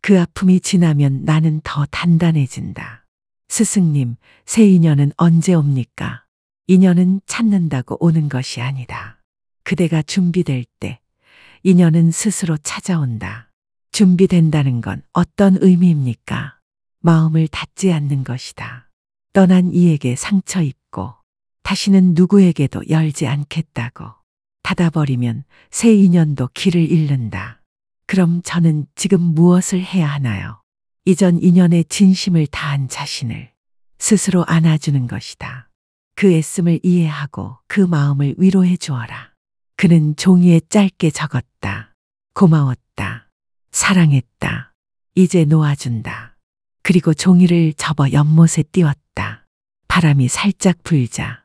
그 아픔이 지나면 나는 더 단단해진다. 스승님, 새 인연은 언제 옵니까? 인연은 찾는다고 오는 것이 아니다. 그대가 준비될 때 인연은 스스로 찾아온다. 준비된다는 건 어떤 의미입니까? 마음을 닫지 않는 것이다. 떠난 이에게 상처 입고 다시는 누구에게도 열지 않겠다고 닫아버리면 새 인연도 길을 잃는다. 그럼 저는 지금 무엇을 해야 하나요? 이전 인연에 진심을 다한 자신을 스스로 안아주는 것이다. 그 애씀을 이해하고 그 마음을 위로해 주어라. 그는 종이에 짧게 적었다. 고마웠다. 사랑했다. 이제 놓아준다. 그리고 종이를 접어 연못에 띄웠다. 바람이 살짝 불자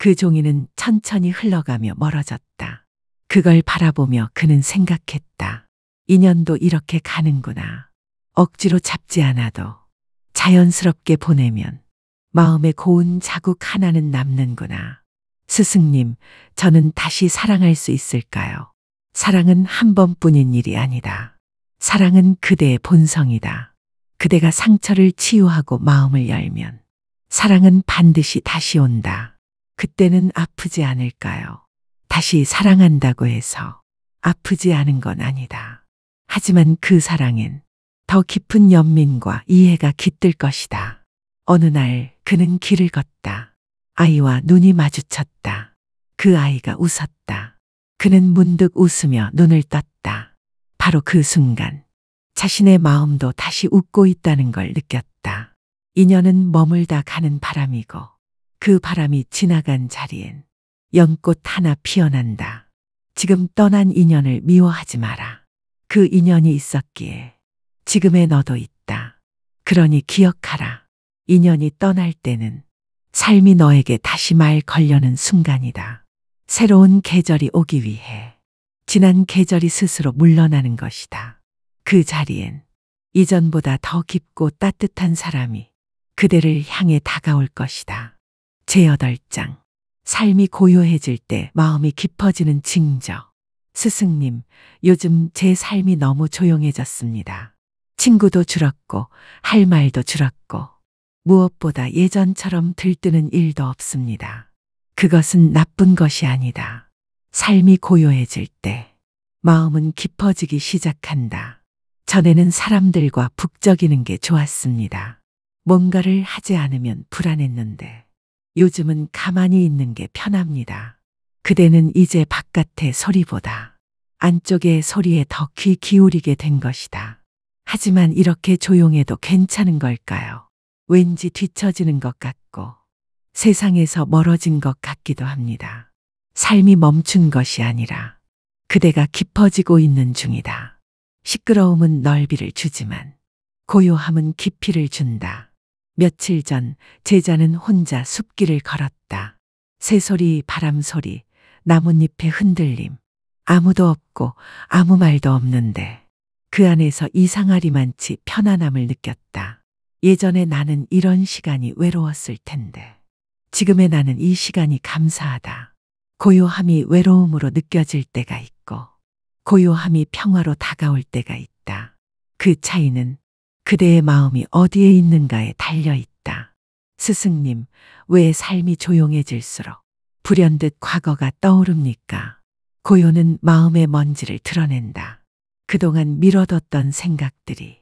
그 종이는 천천히 흘러가며 멀어졌다. 그걸 바라보며 그는 생각했다. 인연도 이렇게 가는구나. 억지로 잡지 않아도 자연스럽게 보내면 마음에 고운 자국 하나는 남는구나. 스승님, 저는 다시 사랑할 수 있을까요? 사랑은 한 번뿐인 일이 아니다. 사랑은 그대의 본성이다. 그대가 상처를 치유하고 마음을 열면 사랑은 반드시 다시 온다. 그때는 아프지 않을까요? 다시 사랑한다고 해서 아프지 않은 건 아니다. 하지만 그 사랑엔 더 깊은 연민과 이해가 깃들 것이다. 어느 날 그는 길을 걷다. 아이와 눈이 마주쳤다. 그 아이가 웃었다. 그는 문득 웃으며 눈을 떴다. 바로 그 순간 자신의 마음도 다시 웃고 있다는 걸 느꼈다. 인연은 머물다 가는 바람이고 그 바람이 지나간 자리엔 연꽃 하나 피어난다. 지금 떠난 인연을 미워하지 마라. 그 인연이 있었기에 지금의 너도 있다. 그러니 기억하라. 인연이 떠날 때는 삶이 너에게 다시 말 걸려는 순간이다. 새로운 계절이 오기 위해 지난 계절이 스스로 물러나는 것이다. 그 자리엔 이전보다 더 깊고 따뜻한 사람이 그대를 향해 다가올 것이다. 제8장 삶이 고요해질 때 마음이 깊어지는 징조. 스승님, 요즘 제 삶이 너무 조용해졌습니다. 친구도 줄었고 할 말도 줄었고 무엇보다 예전처럼 들뜨는 일도 없습니다. 그것은 나쁜 것이 아니다. 삶이 고요해질 때 마음은 깊어지기 시작한다. 전에는 사람들과 북적이는 게 좋았습니다. 뭔가를 하지 않으면 불안했는데 요즘은 가만히 있는 게 편합니다. 그대는 이제 바깥의 소리보다 안쪽의 소리에 더 귀 기울이게 된 것이다. 하지만 이렇게 조용해도 괜찮은 걸까요? 왠지 뒤처지는 것 같고 세상에서 멀어진 것 같기도 합니다. 삶이 멈춘 것이 아니라 그대가 깊어지고 있는 중이다. 시끄러움은 넓이를 주지만 고요함은 깊이를 준다. 며칠 전 제자는 혼자 숲길을 걸었다. 새소리, 바람소리, 나뭇잎의 흔들림. 아무도 없고 아무 말도 없는데 그 안에서 이상하리만치 편안함을 느꼈다. 예전에 나는 이런 시간이 외로웠을 텐데 지금의 나는 이 시간이 감사하다. 고요함이 외로움으로 느껴질 때가 있고 고요함이 평화로 다가올 때가 있다. 그 차이는 그대의 마음이 어디에 있는가에 달려 있다. 스승님, 왜 삶이 조용해질수록 불현듯 과거가 떠오릅니까? 고요는 마음의 먼지를 드러낸다. 그동안 미뤄뒀던 생각들이,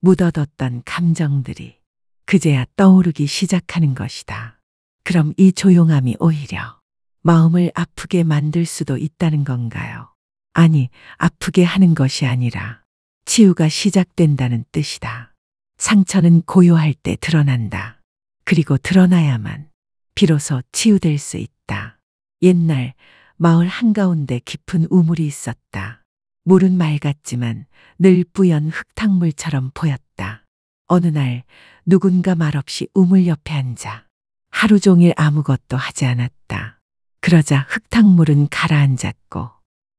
묻어뒀던 감정들이 그제야 떠오르기 시작하는 것이다. 그럼 이 조용함이 오히려 마음을 아프게 만들 수도 있다는 건가요? 아니, 아프게 하는 것이 아니라 치유가 시작된다는 뜻이다. 상처는 고요할 때 드러난다. 그리고 드러나야만 비로소 치유될 수 있다. 옛날 마을 한가운데 깊은 우물이 있었다. 물은 맑았지만 늘 뿌연 흙탕물처럼 보였다. 어느 날 누군가 말없이 우물 옆에 앉아 하루 종일 아무것도 하지 않았다. 그러자 흙탕물은 가라앉았고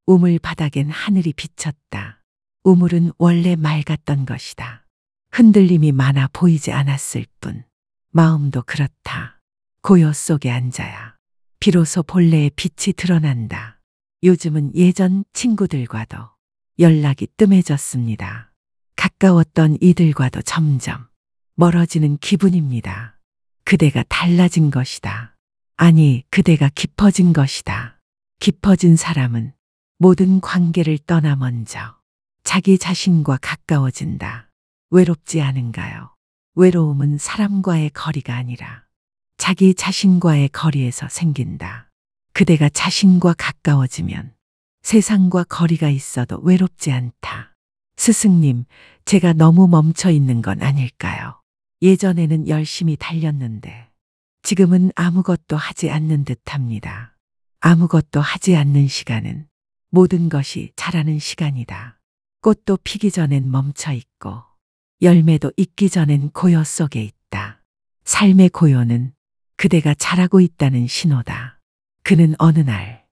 우물 바닥엔 하늘이 비쳤다. 우물은 원래 맑았던 것이다. 흔들림이 많아 보이지 않았을 뿐 마음도 그렇다. 고요 속에 앉아야 비로소 본래의 빛이 드러난다. 요즘은 예전 친구들과도 연락이 뜸해졌습니다. 가까웠던 이들과도 점점 멀어지는 기분입니다. 그대가 달라진 것이다. 아니, 그대가 깊어진 것이다. 깊어진 사람은 모든 관계를 떠나 먼저 자기 자신과 가까워진다. 외롭지 않은가요? 외로움은 사람과의 거리가 아니라 자기 자신과의 거리에서 생긴다. 그대가 자신과 가까워지면 세상과 거리가 있어도 외롭지 않다. 스승님, 제가 너무 멈춰 있는 건 아닐까요? 예전에는 열심히 달렸는데 지금은 아무것도 하지 않는 듯합니다. 아무것도 하지 않는 시간은 모든 것이 자라는 시간이다. 꽃도 피기 전엔 멈춰 있고 열매도 익기 전엔 고요 속에 있다. 삶의 고요는 그대가 자라고 있다는 신호다. 그는 어느 날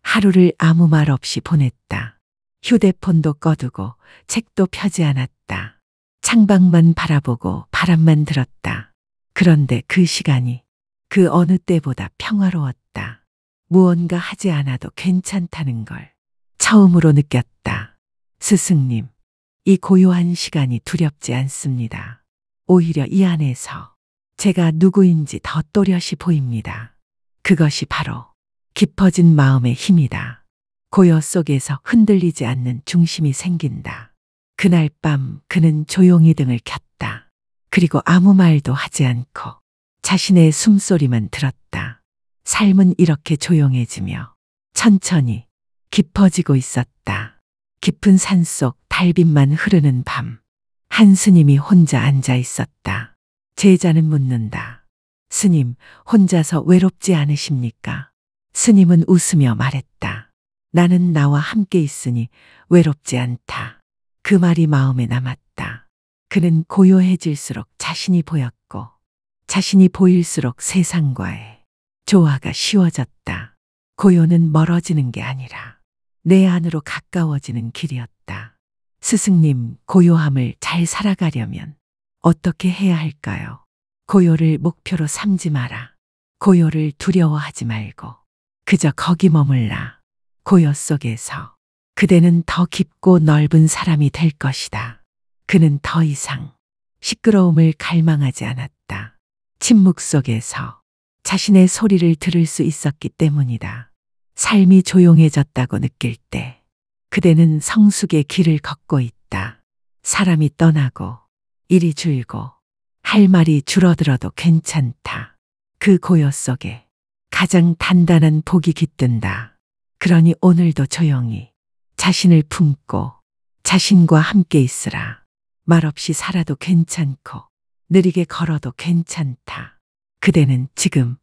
하루를 아무 말 없이 보냈다. 휴대폰도 꺼두고 책도 펴지 않았다. 창밖만 바라보고 바람만 들었다. 그런데 그 시간이 그 어느 때보다 평화로웠다. 무언가 하지 않아도 괜찮다는 걸 처음으로 느꼈다. 스승님, 이 고요한 시간이 두렵지 않습니다. 오히려 이 안에서 제가 누구인지 더 또렷이 보입니다. 그것이 바로 깊어진 마음의 힘이다. 고요 속에서 흔들리지 않는 중심이 생긴다. 그날 밤 그는 조용히 등을 켰다. 그리고 아무 말도 하지 않고 자신의 숨소리만 들었다. 삶은 이렇게 조용해지며 천천히 깊어지고 있었다. 깊은 산속 달빛만 흐르는 밤, 한 스님이 혼자 앉아 있었다. 제자는 묻는다. 스님, 혼자서 외롭지 않으십니까? 스님은 웃으며 말했다. 나는 나와 함께 있으니 외롭지 않다. 그 말이 마음에 남았다. 그는 고요해질수록 자신이 보였고 자신이 보일수록 세상과의 조화가 쉬워졌다. 고요는 멀어지는 게 아니라 내 안으로 가까워지는 길이었다. 스승님, 고요함을 잘 살아가려면 어떻게 해야 할까요? 고요를 목표로 삼지 마라. 고요를 두려워하지 말고 그저 거기 머물라. 고요 속에서 그대는 더 깊고 넓은 사람이 될 것이다. 그는 더 이상 시끄러움을 갈망하지 않았다. 침묵 속에서 자신의 소리를 들을 수 있었기 때문이다. 삶이 조용해졌다고 느낄 때 그대는 성숙의 길을 걷고 있다. 사람이 떠나고 일이 줄고 할 말이 줄어들어도 괜찮다. 그 고요 속에 가장 단단한 복이 깃든다. 그러니 오늘도 조용히 자신을 품고 자신과 함께 있으라. 말없이 살아도 괜찮고 느리게 걸어도 괜찮다. 그대는 지금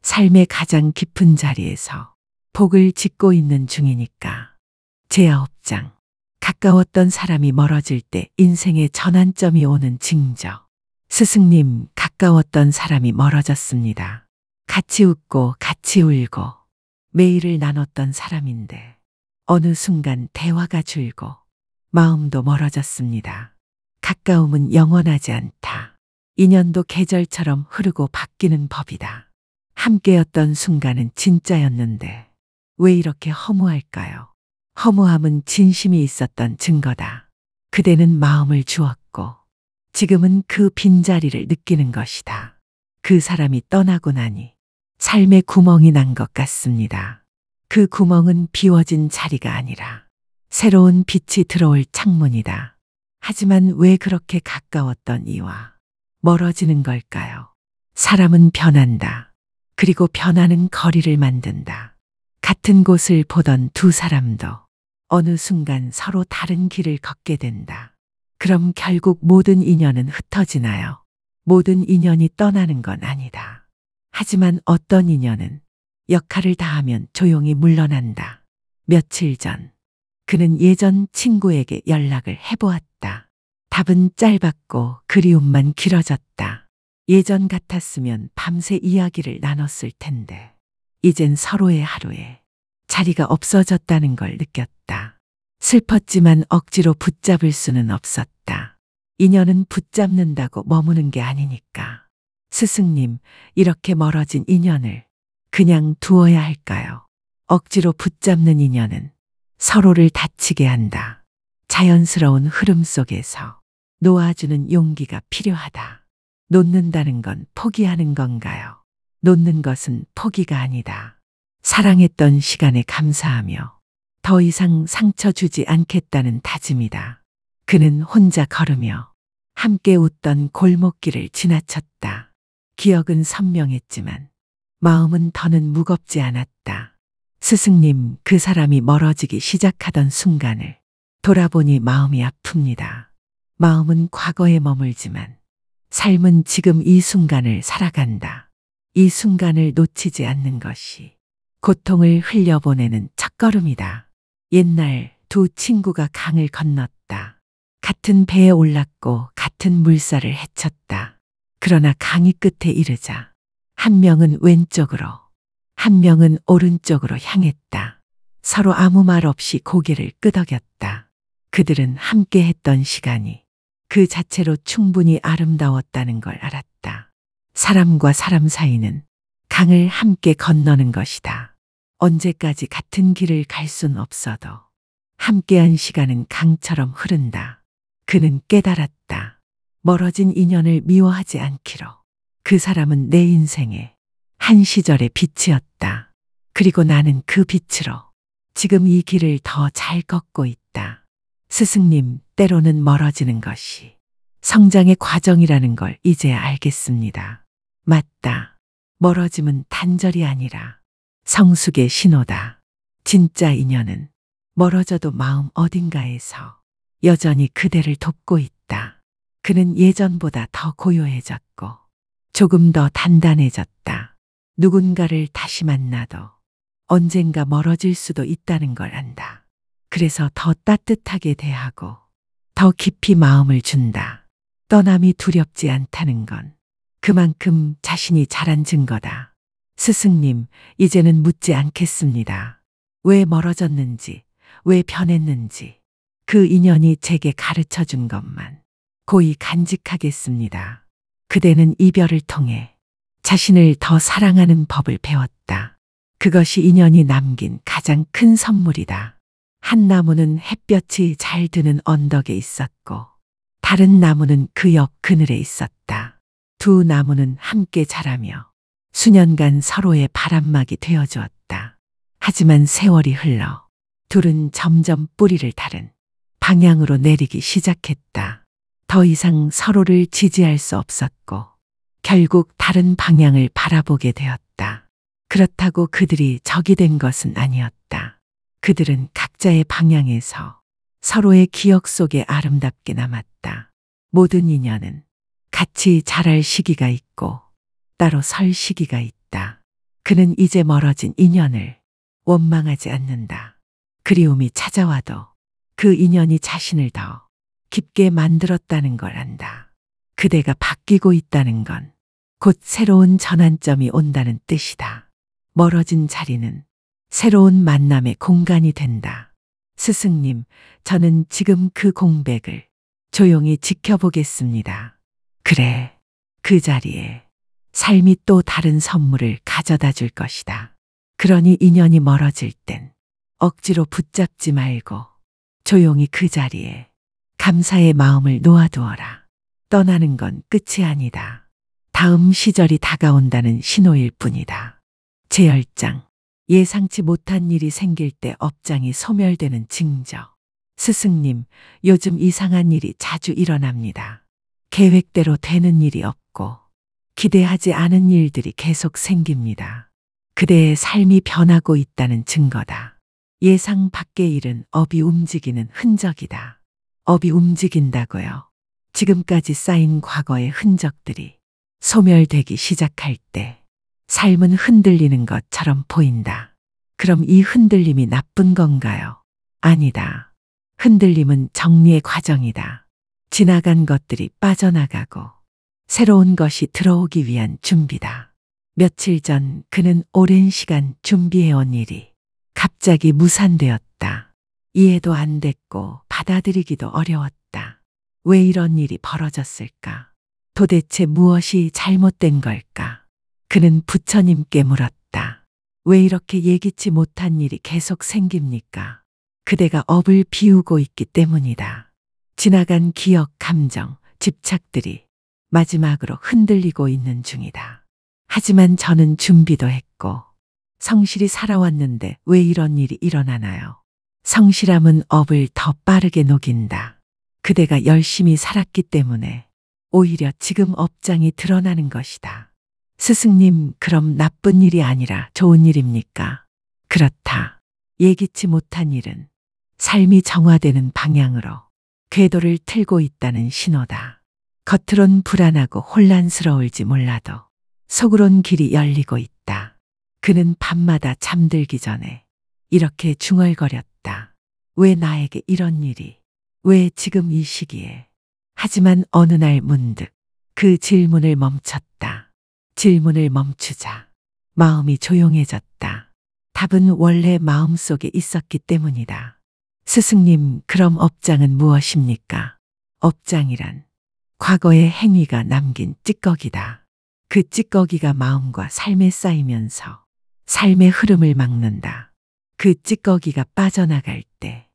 삶의 가장 깊은 자리에서 복을 짓고 있는 중이니까. 제9장. 가까웠던 사람이 멀어질 때 인생의 전환점이 오는 징조. 스승님, 가까웠던 사람이 멀어졌습니다. 같이 웃고 같이 울고 매일을 나눴던 사람인데 어느 순간 대화가 줄고 마음도 멀어졌습니다. 가까움은 영원하지 않다. 인연도 계절처럼 흐르고 바뀌는 법이다. 함께였던 순간은 진짜였는데 왜 이렇게 허무할까요? 허무함은 진심이 있었던 증거다. 그대는 마음을 주었고 지금은 그 빈자리를 느끼는 것이다. 그 사람이 떠나고 나니 삶의 구멍이 난 것 같습니다. 그 구멍은 비워진 자리가 아니라 새로운 빛이 들어올 창문이다. 하지만 왜 그렇게 가까웠던 이와 멀어지는 걸까요? 사람은 변한다. 그리고 변하는 거리를 만든다. 같은 곳을 보던 두 사람도 어느 순간 서로 다른 길을 걷게 된다. 그럼 결국 모든 인연은 흩어지나요? 모든 인연이 떠나는 건 아니다. 하지만 어떤 인연은 역할을 다하면 조용히 물러난다. 며칠 전 그는 예전 친구에게 연락을 해보았다. 답은 짧았고 그리움만 길어졌다. 예전 같았으면 밤새 이야기를 나눴을 텐데 이젠 서로의 하루에 자리가 없어졌다는 걸 느꼈다. 슬펐지만 억지로 붙잡을 수는 없었다. 인연은 붙잡는다고 머무는 게 아니니까. 스승님, 이렇게 멀어진 인연을 그냥 두어야 할까요? 억지로 붙잡는 인연은 서로를 다치게 한다. 자연스러운 흐름 속에서 놓아주는 용기가 필요하다. 놓는다는 건 포기하는 건가요? 놓는 것은 포기가 아니다. 사랑했던 시간에 감사하며 더 이상 상처 주지 않겠다는 다짐이다. 그는 혼자 걸으며 함께 웃던 골목길을 지나쳤다. 기억은 선명했지만 마음은 더는 무겁지 않았다. 스승님, 그 사람이 멀어지기 시작하던 순간을 돌아보니 마음이 아픕니다. 마음은 과거에 머물지만 삶은 지금 이 순간을 살아간다. 이 순간을 놓치지 않는 것이 고통을 흘려보내는 첫걸음이다. 옛날 두 친구가 강을 건넜다. 같은 배에 올랐고 같은 물살을 헤쳤다. 그러나 강이 끝에 이르자 한 명은 왼쪽으로, 한 명은 오른쪽으로 향했다. 서로 아무 말 없이 고개를 끄덕였다. 그들은 함께 했던 시간이 그 자체로 충분히 아름다웠다는 걸 알았다. 사람과 사람 사이는 강을 함께 건너는 것이다. 언제까지 같은 길을 갈 순 없어도 함께한 시간은 강처럼 흐른다. 그는 깨달았다. 멀어진 인연을 미워하지 않기로. 그 사람은 내 인생의 한 시절의 빛이었다. 그리고 나는 그 빛으로 지금 이 길을 더 잘 걷고 있다. 스승님, 때로는 멀어지는 것이 성장의 과정이라는 걸 이제야 알겠습니다. 맞다. 멀어짐은 단절이 아니라 성숙의 신호다. 진짜 인연은 멀어져도 마음 어딘가에서 여전히 그대를 돕고 있다. 그는 예전보다 더 고요해졌고 조금 더 단단해졌다. 누군가를 다시 만나도 언젠가 멀어질 수도 있다는 걸 안다. 그래서 더 따뜻하게 대하고 더 깊이 마음을 준다. 떠남이 두렵지 않다는 건 그만큼 자신이 자란 증거다. 스승님, 이제는 묻지 않겠습니다. 왜 멀어졌는지, 왜 변했는지 그 인연이 제게 가르쳐 준 것만 고이 간직하겠습니다. 그대는 이별을 통해 자신을 더 사랑하는 법을 배웠다. 그것이 인연이 남긴 가장 큰 선물이다. 한 나무는 햇볕이 잘 드는 언덕에 있었고 다른 나무는 그 옆 그늘에 있었다. 두 나무는 함께 자라며 수년간 서로의 바람막이 되어주었다. 하지만 세월이 흘러 둘은 점점 뿌리를 다른 방향으로 내리기 시작했다. 더 이상 서로를 지지할 수 없었고 결국 다른 방향을 바라보게 되었다. 그렇다고 그들이 적이 된 것은 아니었다. 그들은 각자의 방향에서 서로의 기억 속에 아름답게 남았다. 모든 인연은 같이 자랄 시기가 있고 따로 설 시기가 있다. 그는 이제 멀어진 인연을 원망하지 않는다. 그리움이 찾아와도 그 인연이 자신을 더 깊게 만들었다는 걸 안다. 그대가 바뀌고 있다는 건 곧 새로운 전환점이 온다는 뜻이다. 멀어진 자리는 새로운 만남의 공간이 된다. 스승님, 저는 지금 그 공백을 조용히 지켜보겠습니다. 그래, 그 자리에 삶이 또 다른 선물을 가져다 줄 것이다. 그러니 인연이 멀어질 땐 억지로 붙잡지 말고 조용히 그 자리에 감사의 마음을 놓아두어라. 떠나는 건 끝이 아니다. 다음 시절이 다가온다는 신호일 뿐이다. 제10장, 예상치 못한 일이 생길 때 업장이 소멸되는 징조. 스승님, 요즘 이상한 일이 자주 일어납니다. 계획대로 되는 일이 없고 기대하지 않은 일들이 계속 생깁니다. 그대의 삶이 변하고 있다는 증거다. 예상 밖의 일은 업이 움직이는 흔적이다. 업이 움직인다고요. 지금까지 쌓인 과거의 흔적들이 소멸되기 시작할 때 삶은 흔들리는 것처럼 보인다. 그럼 이 흔들림이 나쁜 건가요? 아니다. 흔들림은 정리의 과정이다. 지나간 것들이 빠져나가고 새로운 것이 들어오기 위한 준비다. 며칠 전 그는 오랜 시간 준비해온 일이 갑자기 무산되었다. 이해도 안 됐고 받아들이기도 어려웠다. 왜 이런 일이 벌어졌을까? 도대체 무엇이 잘못된 걸까? 그는 부처님께 물었다. 왜 이렇게 예기치 못한 일이 계속 생깁니까? 그대가 업을 비우고 있기 때문이다. 지나간 기억, 감정, 집착들이 마지막으로 흔들리고 있는 중이다. 하지만 저는 준비도 했고 성실히 살아왔는데 왜 이런 일이 일어나나요? 성실함은 업을 더 빠르게 녹인다. 그대가 열심히 살았기 때문에 오히려 지금 업장이 드러나는 것이다. 스승님, 그럼 나쁜 일이 아니라 좋은 일입니까? 그렇다. 예기치 못한 일은 삶이 정화되는 방향으로 궤도를 틀고 있다는 신호다. 겉으론 불안하고 혼란스러울지 몰라도 속으론 길이 열리고 있다. 그는 밤마다 잠들기 전에 이렇게 중얼거렸다. 왜 나에게 이런 일이? 왜 지금 이 시기에? 하지만 어느 날 문득 그 질문을 멈췄다. 질문을 멈추자 마음이 조용해졌다. 답은 원래 마음속에 있었기 때문이다. 스승님, 그럼 업장은 무엇입니까? 업장이란 과거의 행위가 남긴 찌꺼기다. 그 찌꺼기가 마음과 삶에 쌓이면서 삶의 흐름을 막는다. 그 찌꺼기가 빠져나갈 때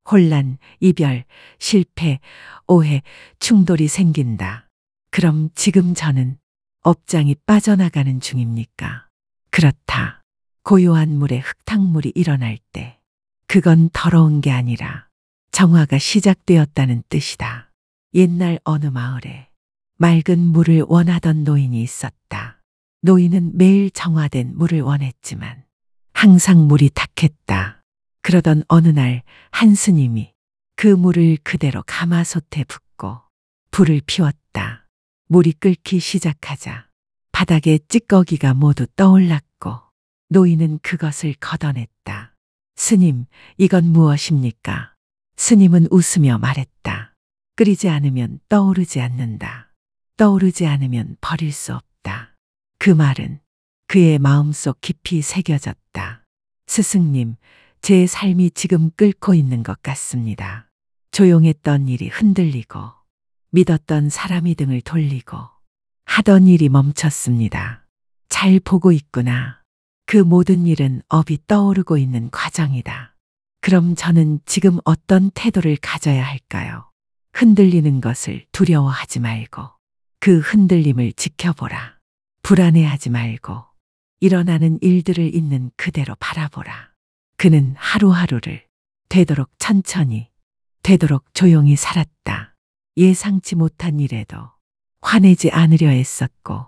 혼란, 이별, 실패, 오해, 충돌이 생긴다. 그럼 지금 저는 업장이 빠져나가는 중입니까? 그렇다. 고요한 물에 흙탕물이 일어날 때 그건 더러운 게 아니라 정화가 시작되었다는 뜻이다. 옛날 어느 마을에 맑은 물을 원하던 노인이 있었다. 노인은 매일 정화된 물을 원했지만 항상 물이 탁했다. 그러던 어느 날 한 스님이 그 물을 그대로 가마솥에 붓고 불을 피웠다. 물이 끓기 시작하자 바닥에 찌꺼기가 모두 떠올랐고 노인은 그것을 걷어냈다. 스님, 이건 무엇입니까? 스님은 웃으며 말했다. 끓이지 않으면 떠오르지 않는다. 떠오르지 않으면 버릴 수 없다. 그 말은 그의 마음속 깊이 새겨졌다. 스승님, 제 삶이 지금 끓고 있는 것 같습니다. 조용했던 일이 흔들리고 믿었던 사람이 등을 돌리고 하던 일이 멈췄습니다. 잘 보고 있구나. 그 모든 일은 업이 떠오르고 있는 과정이다. 그럼 저는 지금 어떤 태도를 가져야 할까요? 흔들리는 것을 두려워하지 말고 그 흔들림을 지켜보라. 불안해하지 말고 일어나는 일들을 있는 그대로 바라보라. 그는 하루하루를 되도록 천천히, 되도록 조용히 살았다. 예상치 못한 일에도 화내지 않으려 애썼고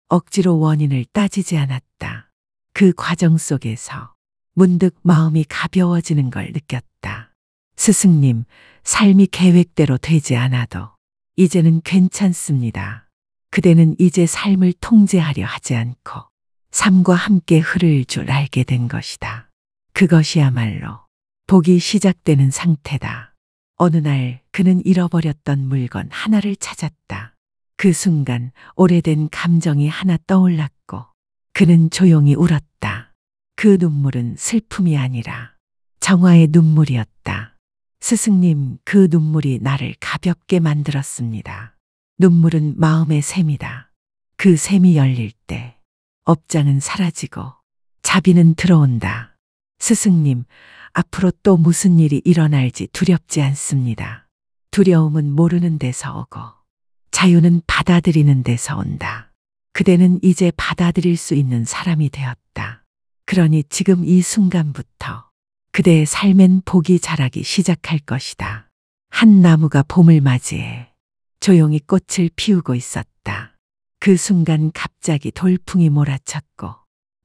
억지로 원인을 따지지 않았다. 그 과정 속에서 문득 마음이 가벼워지는 걸 느꼈다. 스승님, 삶이 계획대로 되지 않아도 이제는 괜찮습니다. 그대는 이제 삶을 통제하려 하지 않고 삶과 함께 흐를 줄 알게 된 것이다. 그것이야말로 복이 시작되는 상태다. 어느 날 그는 잃어버렸던 물건 하나를 찾았다. 그 순간 오래된 감정이 하나 떠올랐고 그는 조용히 울었다. 그 눈물은 슬픔이 아니라 정화의 눈물이었다. 스승님, 그 눈물이 나를 가볍게 만들었습니다. 눈물은 마음의 샘이다. 그 샘이 열릴 때 업장은 사라지고 자비는 들어온다. 스승님, 앞으로 또 무슨 일이 일어날지 두렵지 않습니다. 두려움은 모르는 데서 오고 자유는 받아들이는 데서 온다. 그대는 이제 받아들일 수 있는 사람이 되었다. 그러니 지금 이 순간부터 그대의 삶엔 복이 자라기 시작할 것이다. 한 나무가 봄을 맞이해 조용히 꽃을 피우고 있었다. 그 순간 갑자기 돌풍이 몰아쳤고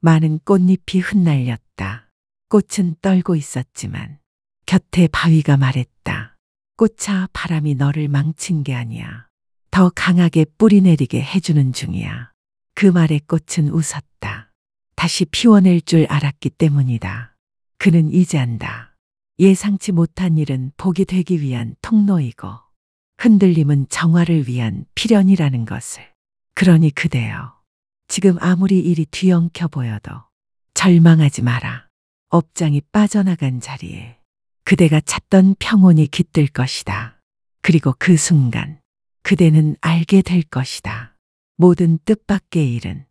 많은 꽃잎이 흩날렸다. 꽃은 떨고 있었지만 곁에 바위가 말했다. 꽃아, 바람이 너를 망친 게 아니야. 더 강하게 뿌리 내리게 해주는 중이야. 그 말에 꽃은 웃었다. 다시 피워낼 줄 알았기 때문이다. 그는 이제 안다. 예상치 못한 일은 복이 되기 위한 통로이고 흔들림은 정화를 위한 필연이라는 것을. 그러니 그대여, 지금 아무리 일이 뒤엉켜 보여도 절망하지 마라. 업장이 빠져나간 자리에 그대가 찾던 평온이 깃들 것이다. 그리고 그 순간 그대는 알게 될 것이다. 모든 뜻밖의 일은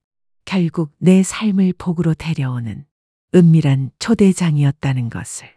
결국 내 삶을 복으로 데려오는 은밀한 초대장이었다는 것을.